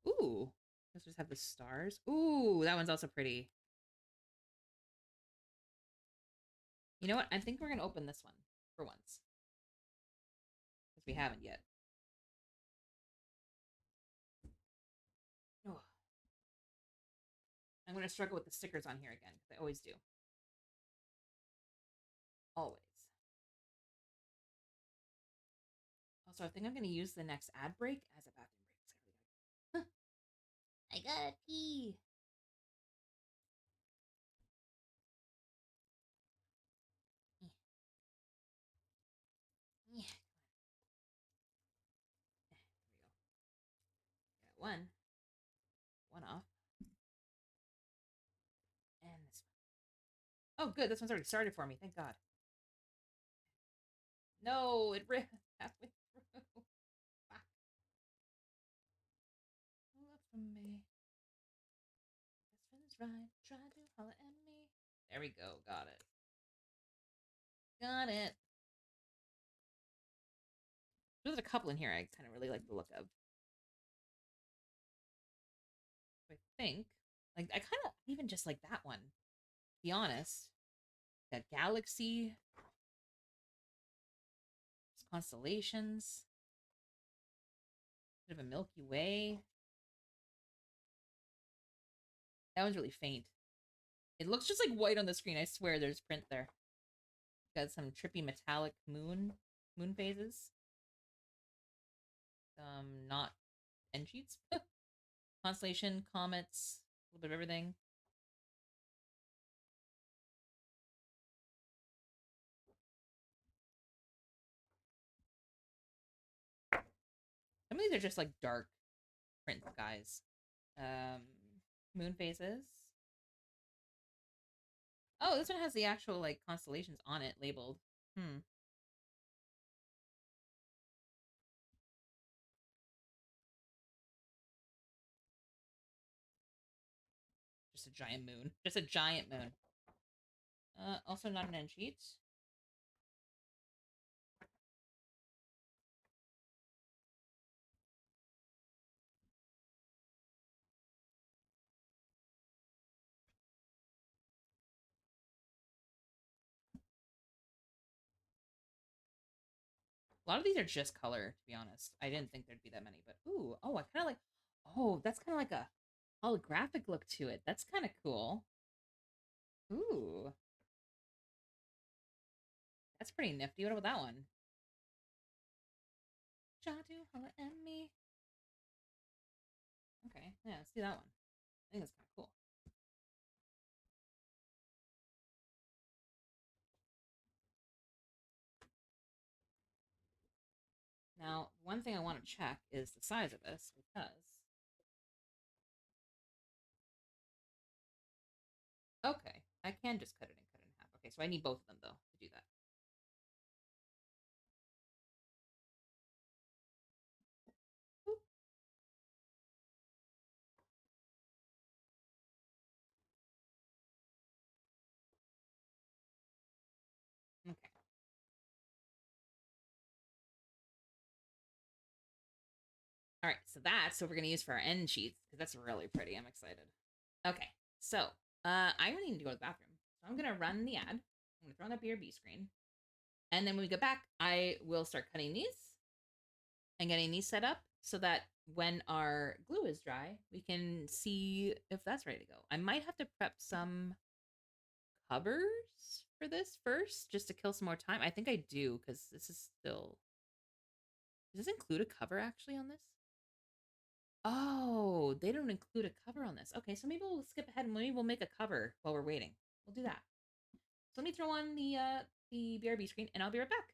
Ooh. Let's just have the stars. Ooh, that one's also pretty. You know what? I think we're going to open this one for once. Because we haven't yet. Oh. I'm going to struggle with the stickers on here again, because I always do. Always. Also, I think I'm going to use the next ad break as a bathroom break. I gotta pee. Yeah. There we go. Got one off. And this one. Oh, good. This one's already started for me. Thank God. No, it ripped halfway through. Fuck. Look for me. Best friend is right. Try to holler at me. There we go. Got it. Got it. There's a couple in here I kind of really like the look of. I think, like, I kind of even just like that one. To be honest, that galaxy, constellations, bit of a Milky Way. That one's really faint. It looks just like white on the screen. I swear there's print there. Got some trippy metallic moon phases. Not end sheets. Constellation, comets, little bit of everything. Some of these are just like dark print skies. Moon phases. Oh, this one has the actual like constellations on it labeled. Just a giant moon. Just a giant moon. Also not an end sheet. A lot of these are just color, to be honest. I didn't think there'd be that many, but ooh, oh, I kind of like, oh, that's kind of like a holographic look to it. That's kind of cool. Ooh. That's pretty nifty. What about that one? Try to holler at me. Okay, yeah, let's do that one. I think that's kind of cool. Now, one thing I want to check is the size of this, because... Okay, I can just cut it and cut it in half. Okay, so I need both of them, though, to do that. Boop. Okay. All right, so that's what we're going to use for our end sheets, because that's really pretty. I'm excited. Okay, so I really need to go to the bathroom. So I'm going to run the ad. I'm going to throw on that BRB screen. And then when we get back, I will start cutting these and getting these set up so that when our glue is dry, we can see if that's ready to go. I might have to prep some covers for this first, just to kill some more time. I think I do, because this is still... Does this include a cover actually on this? Oh, they don't include a cover on this. Okay, so maybe we'll skip ahead and maybe we'll make a cover while we're waiting. We'll do that. So let me throw on the BRB screen and I'll be right back.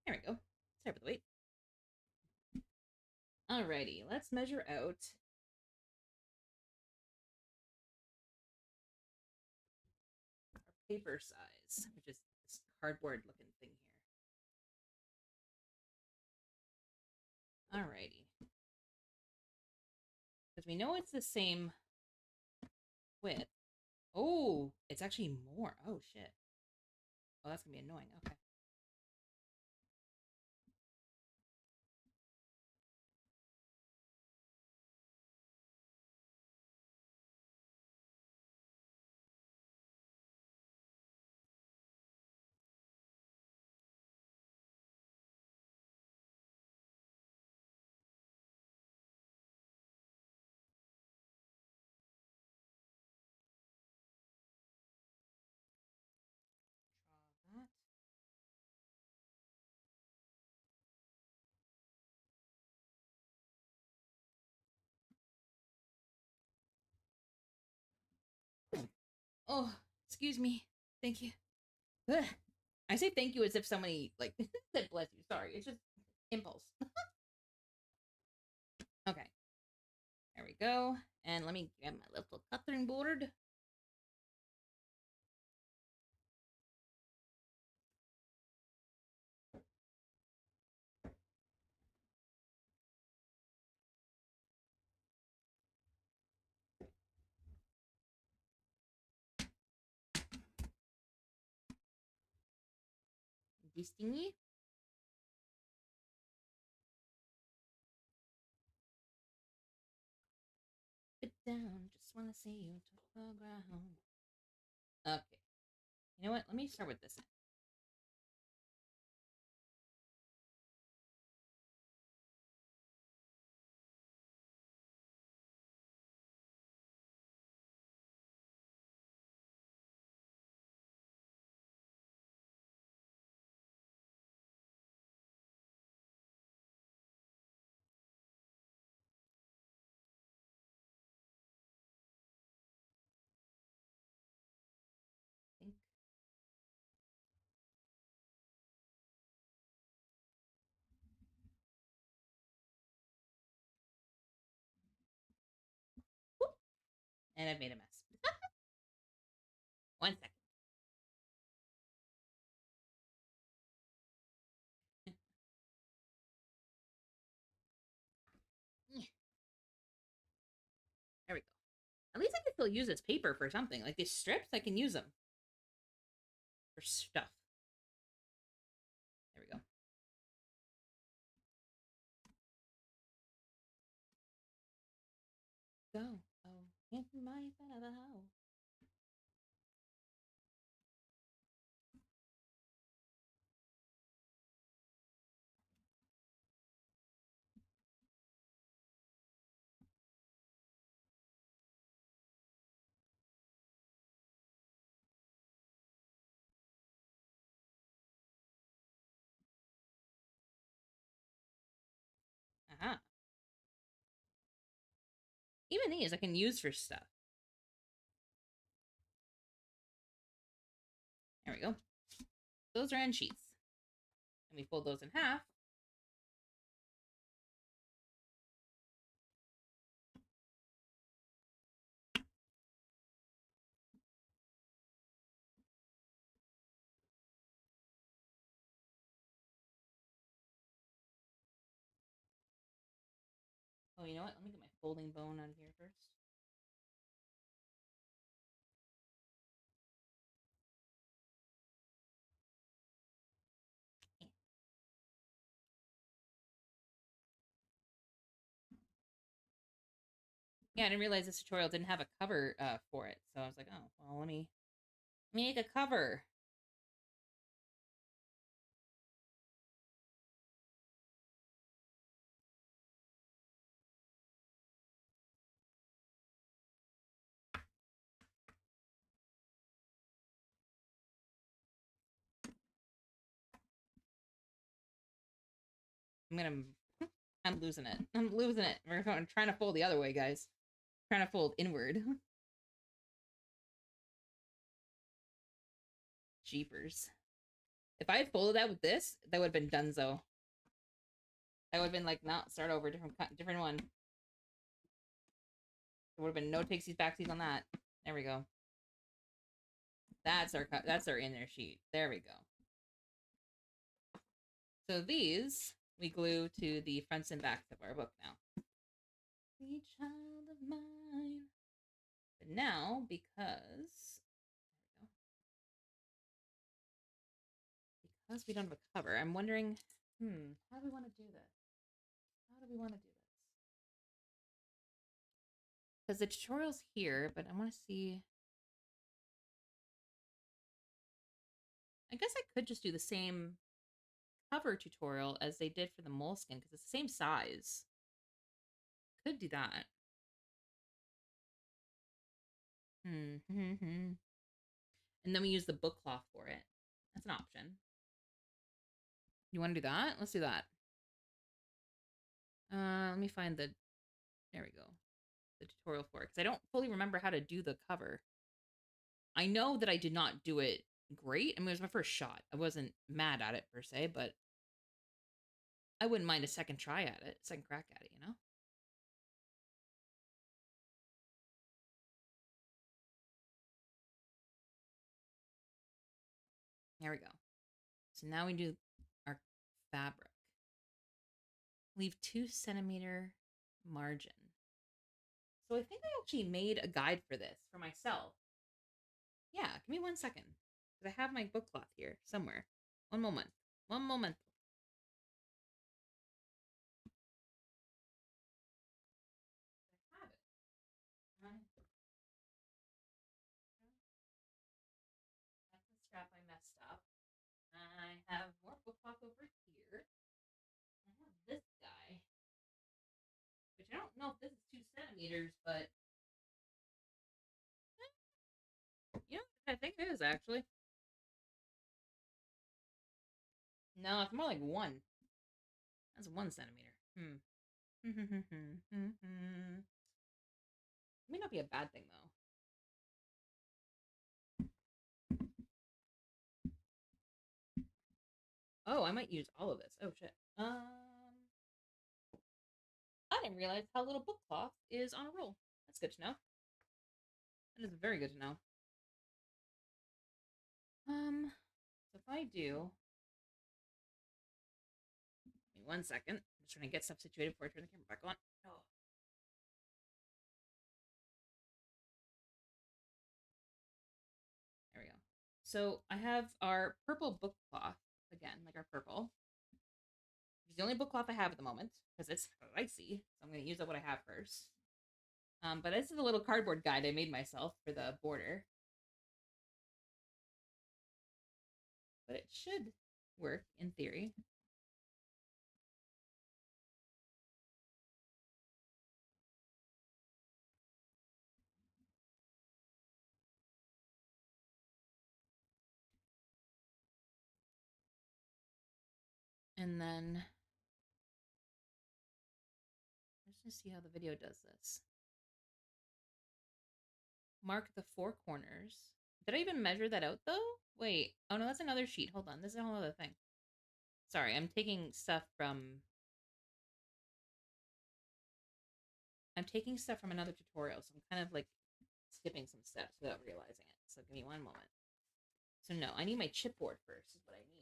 There we go. Start with the weight. Alrighty, let's measure out our paper size, which is this cardboard looking thing here. Alrighty. Because we know it's the same width. Oh, it's actually more. Oh, shit. Oh, that's going to be annoying. Okay. Draw that. Oh, excuse me. Thank you. Ugh. I say thank you as if somebody, like, said bless you. Sorry. It's just impulse. Okay. There we go. And let me get my little cutting board. This thingy. Sit down. Just want to see you touch the ground. Okay. You know what? Let me start with this end. I think. Whoop. And I've made a mess. 1 second. There we go. At least I can still use this paper for something. Like these strips, I can use them for stuff. There we go. Go. Oh, into my side of the house. Uh-huh. Even these I can use for stuff. There we go. Those are end sheets. And we fold those in half. Oh, you know what? Let me get my folding bone out of here first. Yeah, I didn't realize this tutorial didn't have a cover for it. So I was like, oh, well, let me make a cover. I'm losing it. I'm losing it. I'm trying to fold the other way, guys. Trying to fold inward. Jeepers. If I had folded that with this, that would have been donezo. I would have been like, no, start over, different one. There would have been no takesies backsies on that. There we go. That's our inner sheet. There we go. So these we glue to the fronts and backs of our book now. Sweet child of mine. But now, because we don't have a cover, I'm wondering, how do we want to do this? How do we want to do this? Because the tutorial's here, but I want to see. I guess I could just do the same cover tutorial as they did for the moleskin because it's the same size. Could do that. And then we use the book cloth for it. That's an option. You want to do that? Let's do that. Let me find the. There we go. The tutorial for it because I don't fully remember how to do the cover. I know that I did not do it great. I mean, it was my first shot. I wasn't mad at it per se, but I wouldn't mind a second try at it, second crack at it, you know? There we go. So now we do our fabric. Leave 2-centimeter margin. So I think I actually made a guide for this for myself. Yeah, give me 1 second. Because I have my book cloth here somewhere. One moment. One moment. I have it. That's the scrap I messed up. I have more book cloth over here. I have this guy. Which I don't know if this is 2 centimeters, but you know, I think it is actually. No, it's more like 1. That's 1 centimeter. May not be a bad thing though. Oh, I might use all of this. Oh shit. I didn't realize how little book cloth is on a roll. That's good to know. That is very good to know. So if I do, give me 1 second. I'm just trying to get stuff situated before I turn the camera back on. Oh. There we go. So I have our purple book cloth again, like our purple. It's the only book cloth I have at the moment because it's pricey. So I'm going to use up what I have first. But this is a little cardboard guide I made myself for the border. But it should work in theory. And then let's just see how the video does this. Mark the 4 corners. Did I even measure that out though? Wait. Oh no, that's another sheet. Hold on. This is a whole other thing. Sorry, I'm taking stuff from another tutorial, so I'm kind of like skipping some steps without realizing it. So give me 1 moment. So no, I need my chipboard first is what I need.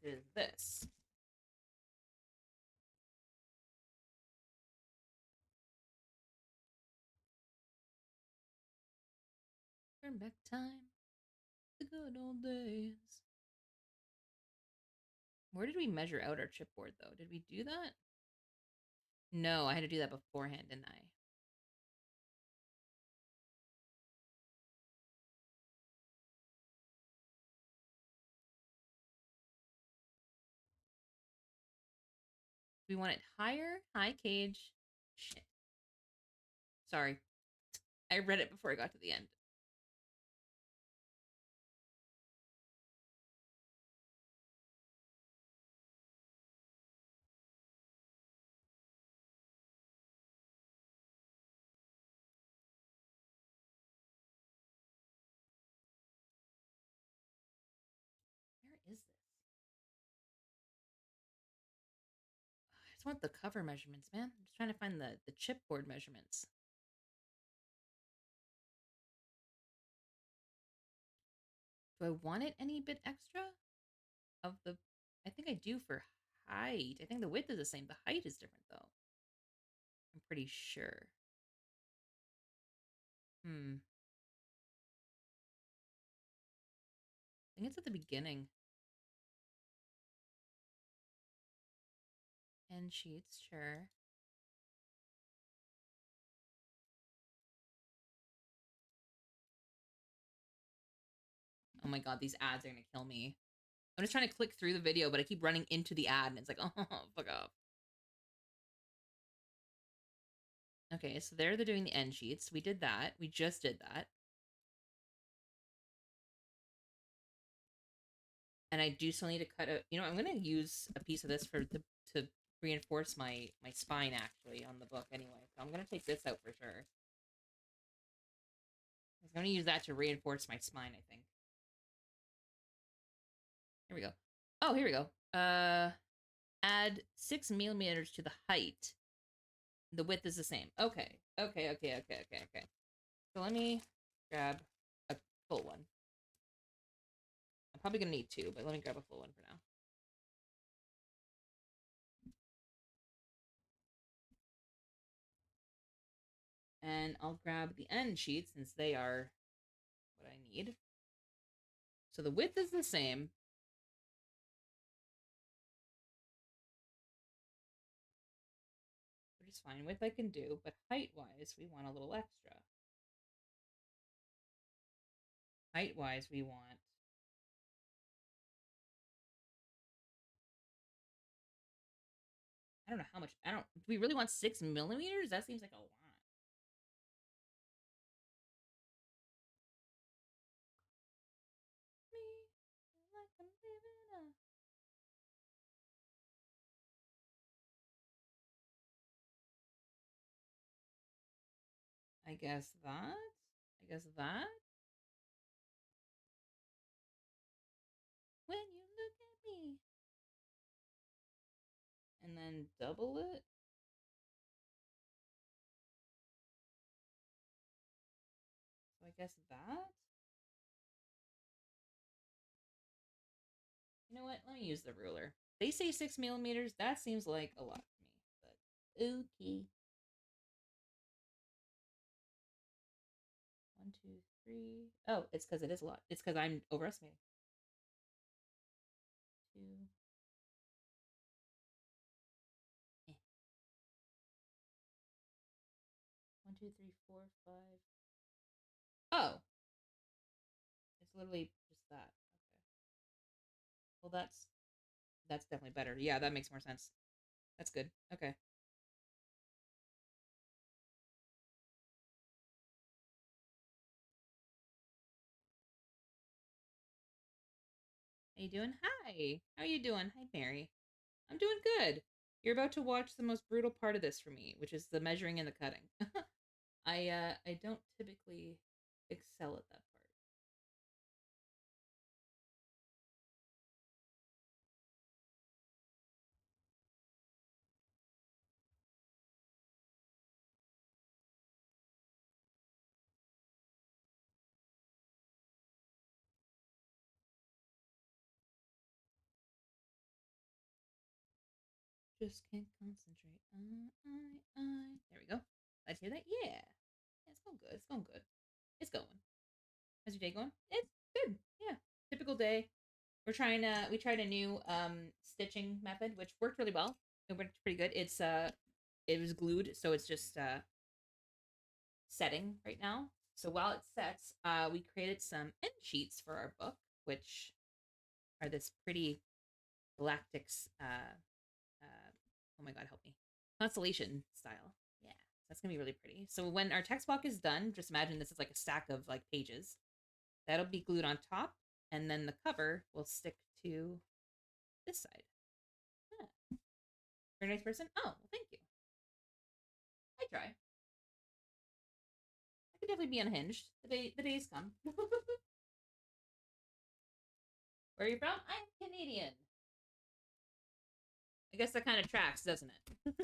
It is this. Turn back time. The good old days. Where did we measure out our chipboard though? Did we do that? No, I had to do that beforehand, didn't I? We want it higher, high cage. Shit. Sorry. I read it before I got to the end. just want the cover measurements, man. I'm just trying to find the chipboard measurements. Do I want it any bit extra? Of the, I think I do for height. I think the width is the same. The height is different though. I'm pretty sure. I think it's at the beginning. End sheets, sure. Oh my god, these ads are gonna kill me. I'm just trying to click through the video, but I keep running into the ad, and it's like, oh, fuck off. Okay, so there they're doing the end sheets. We did that. We just did that. And I do still need to cut out, you know, I'm gonna use a piece of this to reinforce my spine actually on the book anyway. So I'm gonna take this out for sure. I'm gonna use that to reinforce my spine, I think. Here we go. Oh, here we go. Add 6 millimeters to the height. The width is the same. Okay. Okay. So let me grab a full one. I'm probably gonna need 2, but let me grab a full one for now. And I'll grab the end sheets since they are what I need. So the width is the same. Which is fine. Width I can do, but height-wise, we want a little extra. Height-wise, we want... I don't know how much... do we really want 6 millimeters? That seems like a lot. I guess that. When you look at me. And then double it. So I guess that. You know what? Let me use the ruler. They say 6 millimeters. That seems like a lot to me. But okay. 1, 2, 3. Oh, it's because it is a lot. It's because I'm overestimating. 2. 1, 2, 3, 4, 5. Oh. It's literally just that. Okay. Well, that's definitely better. Yeah, that makes more sense. That's good. Okay. How you doing? Hi. How you doing? Hi, Mary. I'm doing good. You're about to watch the most brutal part of this for me, which is the measuring and the cutting. I don't typically excel at that part. Just can't concentrate. There we go. Did I hear that? Yeah. It's going good. It's going good. It's going. How's your day going? It's good. Yeah. Typical day. We tried a new stitching method, which worked really well. It worked pretty good. It was glued, so it's just setting right now. So while it sets, we created some end sheets for our book, which are this pretty galactic oh my god, help me, constellation style. Yeah, that's gonna be really pretty. So when our text block is done, just imagine this is like a stack of like pages. That'll be glued on top, and then the cover will stick to this side. Yeah. Very nice person. Oh, well, thank you. I try. I could definitely be unhinged. The days come. Where are you from? I'm Canadian. I guess that kind of tracks, doesn't it?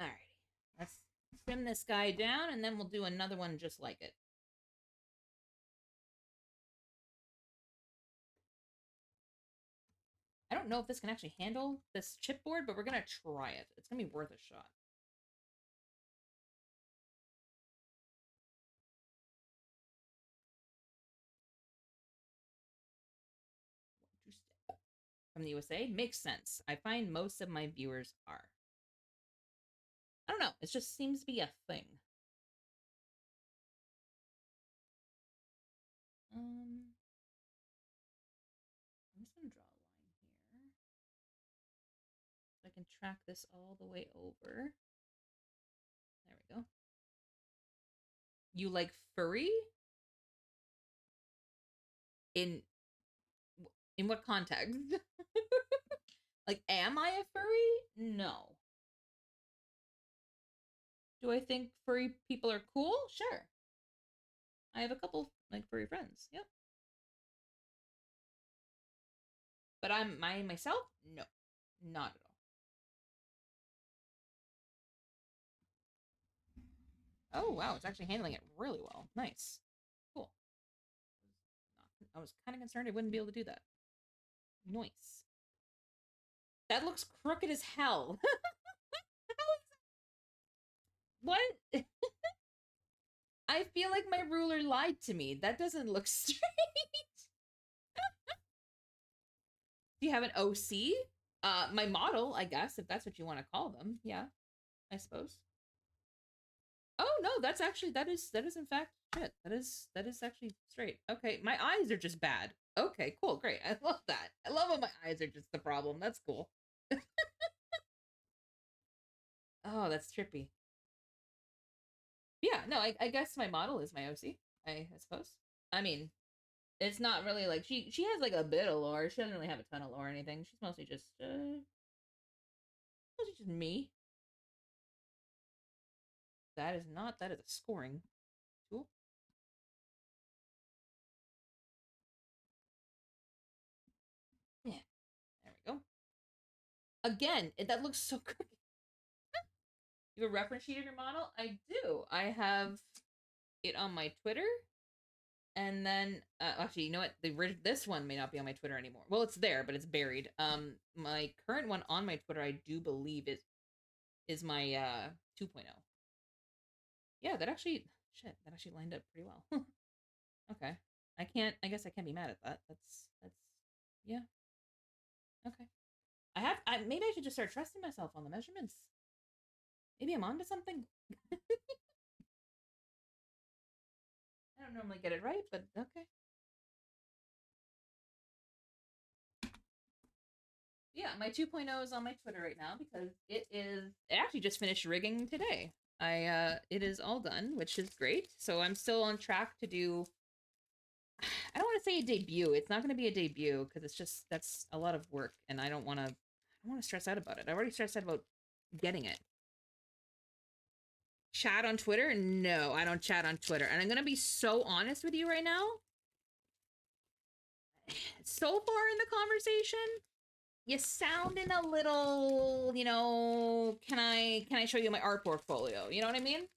Alrighty. Let's trim this guy down, and then we'll do another one just like it. I don't know if this can actually handle this chipboard, but we're gonna try it. It's gonna be worth a shot. From the USA? Makes sense. I find most of my viewers are. I don't know. It just seems to be a thing. I'm just gonna draw a line here. So I can track this all the way over. There we go. You like furry? In what context? Like, am I a furry? No. Do I think furry people are cool? Sure. I have a couple, like, furry friends. Yep. But I'm myself? No. Not at all. Oh, wow. It's actually handling it really well. Nice. Cool. I was kind of concerned I wouldn't be able to do that. Nice. That looks crooked as hell. What? I feel like my ruler lied to me. That doesn't look straight. Do you have an OC? My model, I guess, if that's what you want to call them. Yeah, I suppose. Oh no, that's actually that is in fact shit. That is actually straight. Okay, my eyes are just bad. Okay, cool, great. I love that. I love when my eyes are just the problem. That's cool. Oh, that's trippy. Yeah, no, I guess my model is my OC. I suppose. I mean, it's not really like she has like a bit of lore. She doesn't really have a ton of lore or anything. She's mostly just me. That is a scoring tool. Yeah, there we go. Again, that looks so good. You have a reference sheet of your model? I do. I have it on my Twitter. And then, actually, you know what? This one may not be on my Twitter anymore. Well, it's there, but it's buried. My current one on my Twitter, I do believe is my 2.0. Yeah, that actually lined up pretty well. Okay. I guess I can't be mad at that. That's yeah. Okay. Maybe I should just start trusting myself on the measurements. Maybe I'm onto something. I don't normally get it right, but okay. Yeah, my 2.0 is on my Twitter right now because it actually just finished rigging today. It is all done, which is great. So I'm still on track to do, I don't want to say a debut. It's not going to be a debut because that's a lot of work and I don't want to stress out about it. I already stressed out about getting it. Chat on Twitter? No, I don't chat on Twitter. And I'm going to be so honest with you right now. So far in the conversation, you sounding a little, can I show you my art portfolio? You know what I mean?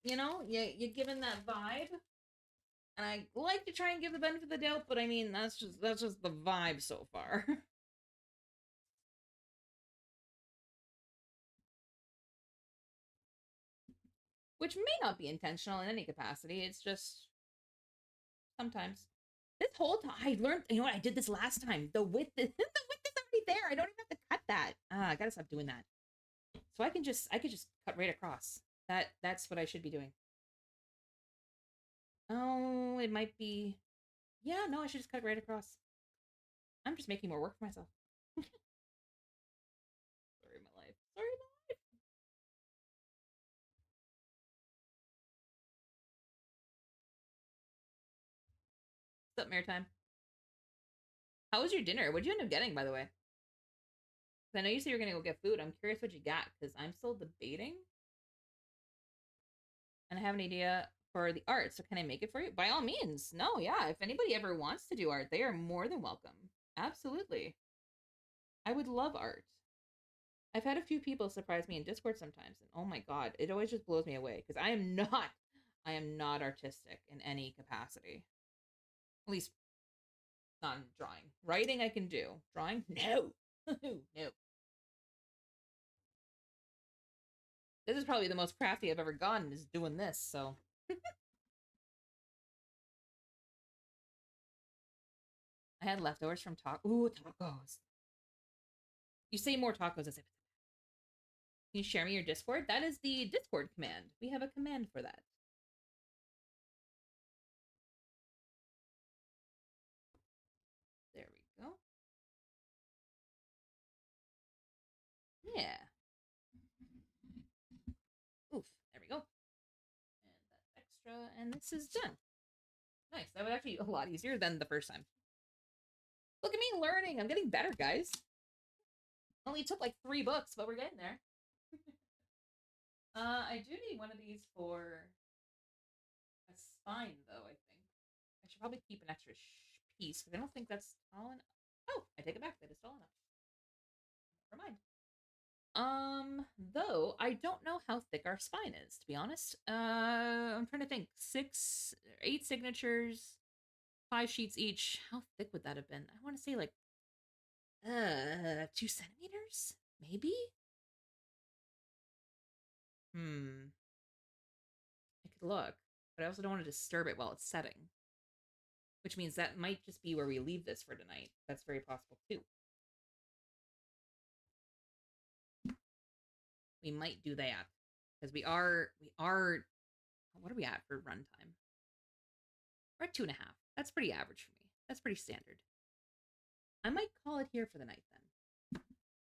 You're giving that vibe. And I like to try and give the benefit of the doubt, but I mean, that's just the vibe so far. Which may not be intentional in any capacity. It's just sometimes. This whole time I learned, you know what? I did this last time. The width is already there. I don't even have to cut that. I gotta stop doing that. So I could just cut right across. That's what I should be doing. Oh, it might be. Yeah, no, I should just cut right across. I'm just making more work for myself. Sorry, my life. Sorry, my life. What's up, Maritime? How was your dinner? What'd you end up getting, by the way? I know you said you were gonna go get food. I'm curious what you got because I'm still debating, and I have an idea for the art, so can I make it for you? By all means. No, yeah. If anybody ever wants to do art, they are more than welcome. Absolutely. I would love art. I've had a few people surprise me in Discord sometimes, and oh my god, it always just blows me away because I am not artistic in any capacity. At least not in drawing. Writing I can do. Drawing? No. No. This is probably the most crafty I've ever gotten is doing this, so. I had leftovers from tacos. You say more tacos as if. Can you share me your Discord? That is the Discord command. We have a command for that. There we go. Yeah. Oof. There we go. And that's extra, and this is done. Nice. That was actually a lot easier than the first time. Look at me learning. I'm getting better, guys. Only took like 3 books, but we're getting there. I do need one of these for a spine, though, I think. I should probably keep an extra piece, because I don't think that's tall enough. Oh, I take it back. That is tall enough. Never mind. Though, I don't know how thick our spine is, to be honest. I'm trying to think. 8 signatures, 5 sheets each. How thick would that have been? I want to say like 2 centimeters? Maybe? I could look, but I also don't want to disturb it while it's setting. Which means that might just be where we leave this for tonight. That's very possible too. We might do that. Because we are, what are we at for runtime? We're at 2.5. That's pretty average for me. That's pretty standard. I might call it here for the night then.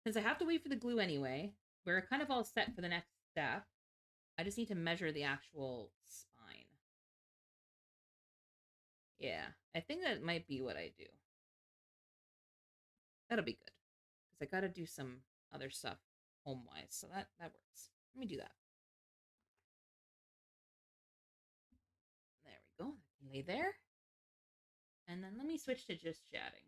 Since I have to wait for the glue anyway, we're kind of all set for the next step. I just need to measure the actual spine. Yeah, I think that might be what I do. That'll be good. Because I gotta do some other stuff home-wise, so that works. Let me do that. There we go. Lay there. And then let me switch to just chatting.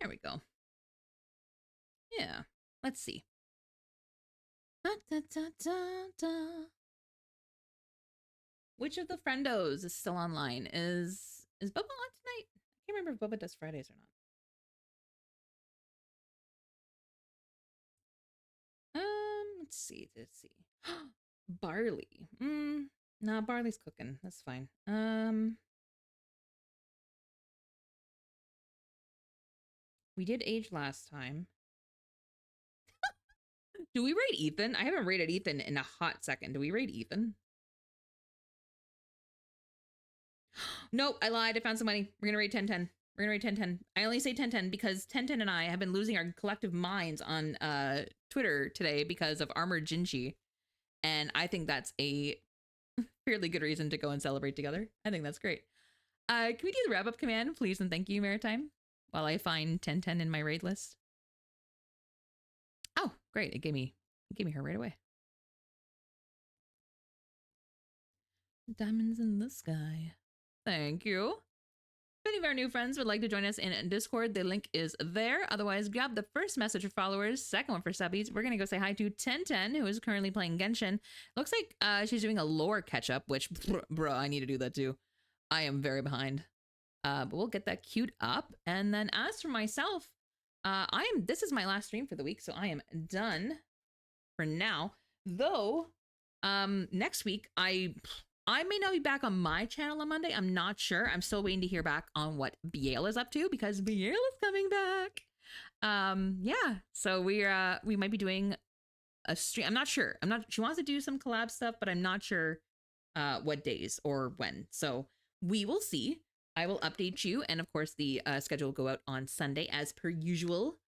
There we go. Yeah, let's see. Da, da, da, da, da. Which of the friendos is still online? Is Bubba on tonight? I can't remember if Bubba does Fridays or not. Let's see. Barley. Nah, Barley's cooking. That's fine. We did age last time. Do we rate Ethan? I haven't rated Ethan in a hot second. Do we rate Ethan? Nope, I lied. I found some money. We're gonna rate 10-10. We're gonna rate 10-10. I only say 10-10 because 10-10 and I have been losing our collective minds on Twitter today because of Armored Jinchi. And I think that's a fairly good reason to go and celebrate together. I think that's great. Can we do the wrap-up command, please? And thank you, Maritime, while I find 10-10 in my raid list. Oh, great. It gave me her right away. Diamonds in the sky. Thank you. If any of our new friends would like to join us in Discord, the link is there. Otherwise, grab the first message for followers, second one for subbies. We're going to go say hi to 1010, who is currently playing Genshin. Looks like she's doing a lore catch-up, which, bro, I need to do that too. I am very behind. But we'll get that queued up. And then as for myself, this is my last stream for the week, so I am done for now. Though, next week, I may not be back on my channel on Monday. I'm not sure. I'm still waiting to hear back on what Biel is up to because Biel is coming back. Yeah. So we might be doing a stream. I'm not sure. She wants to do some collab stuff, but I'm not sure what days or when. So we will see. I will update you. And of course the schedule will go out on Sunday as per usual.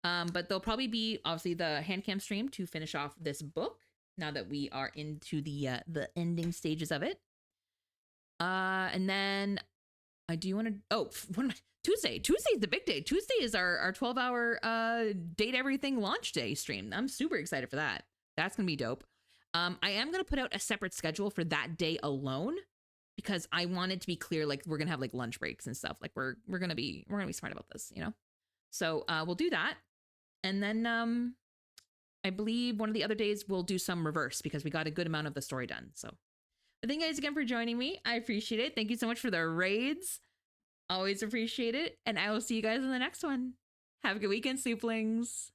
But there'll probably be obviously the Handcam stream to finish off this book. Now that we are into the ending stages of it. And then I do want to, Tuesday. Tuesday's the big day. Tuesday is our 12-hour Date Everything launch day stream. I'm super excited for that. That's gonna be dope. I am gonna put out a separate schedule for that day alone because I want it to be clear, like we're gonna have like lunch breaks and stuff. Like we're gonna be smart about this, you know. So we'll do that, and then I believe one of the other days we'll do some reverse because we got a good amount of the story done. So thank you guys again for joining me. I appreciate it. Thank you so much for the raids. Always appreciate it. And I will see you guys in the next one. Have a good weekend, Souplings.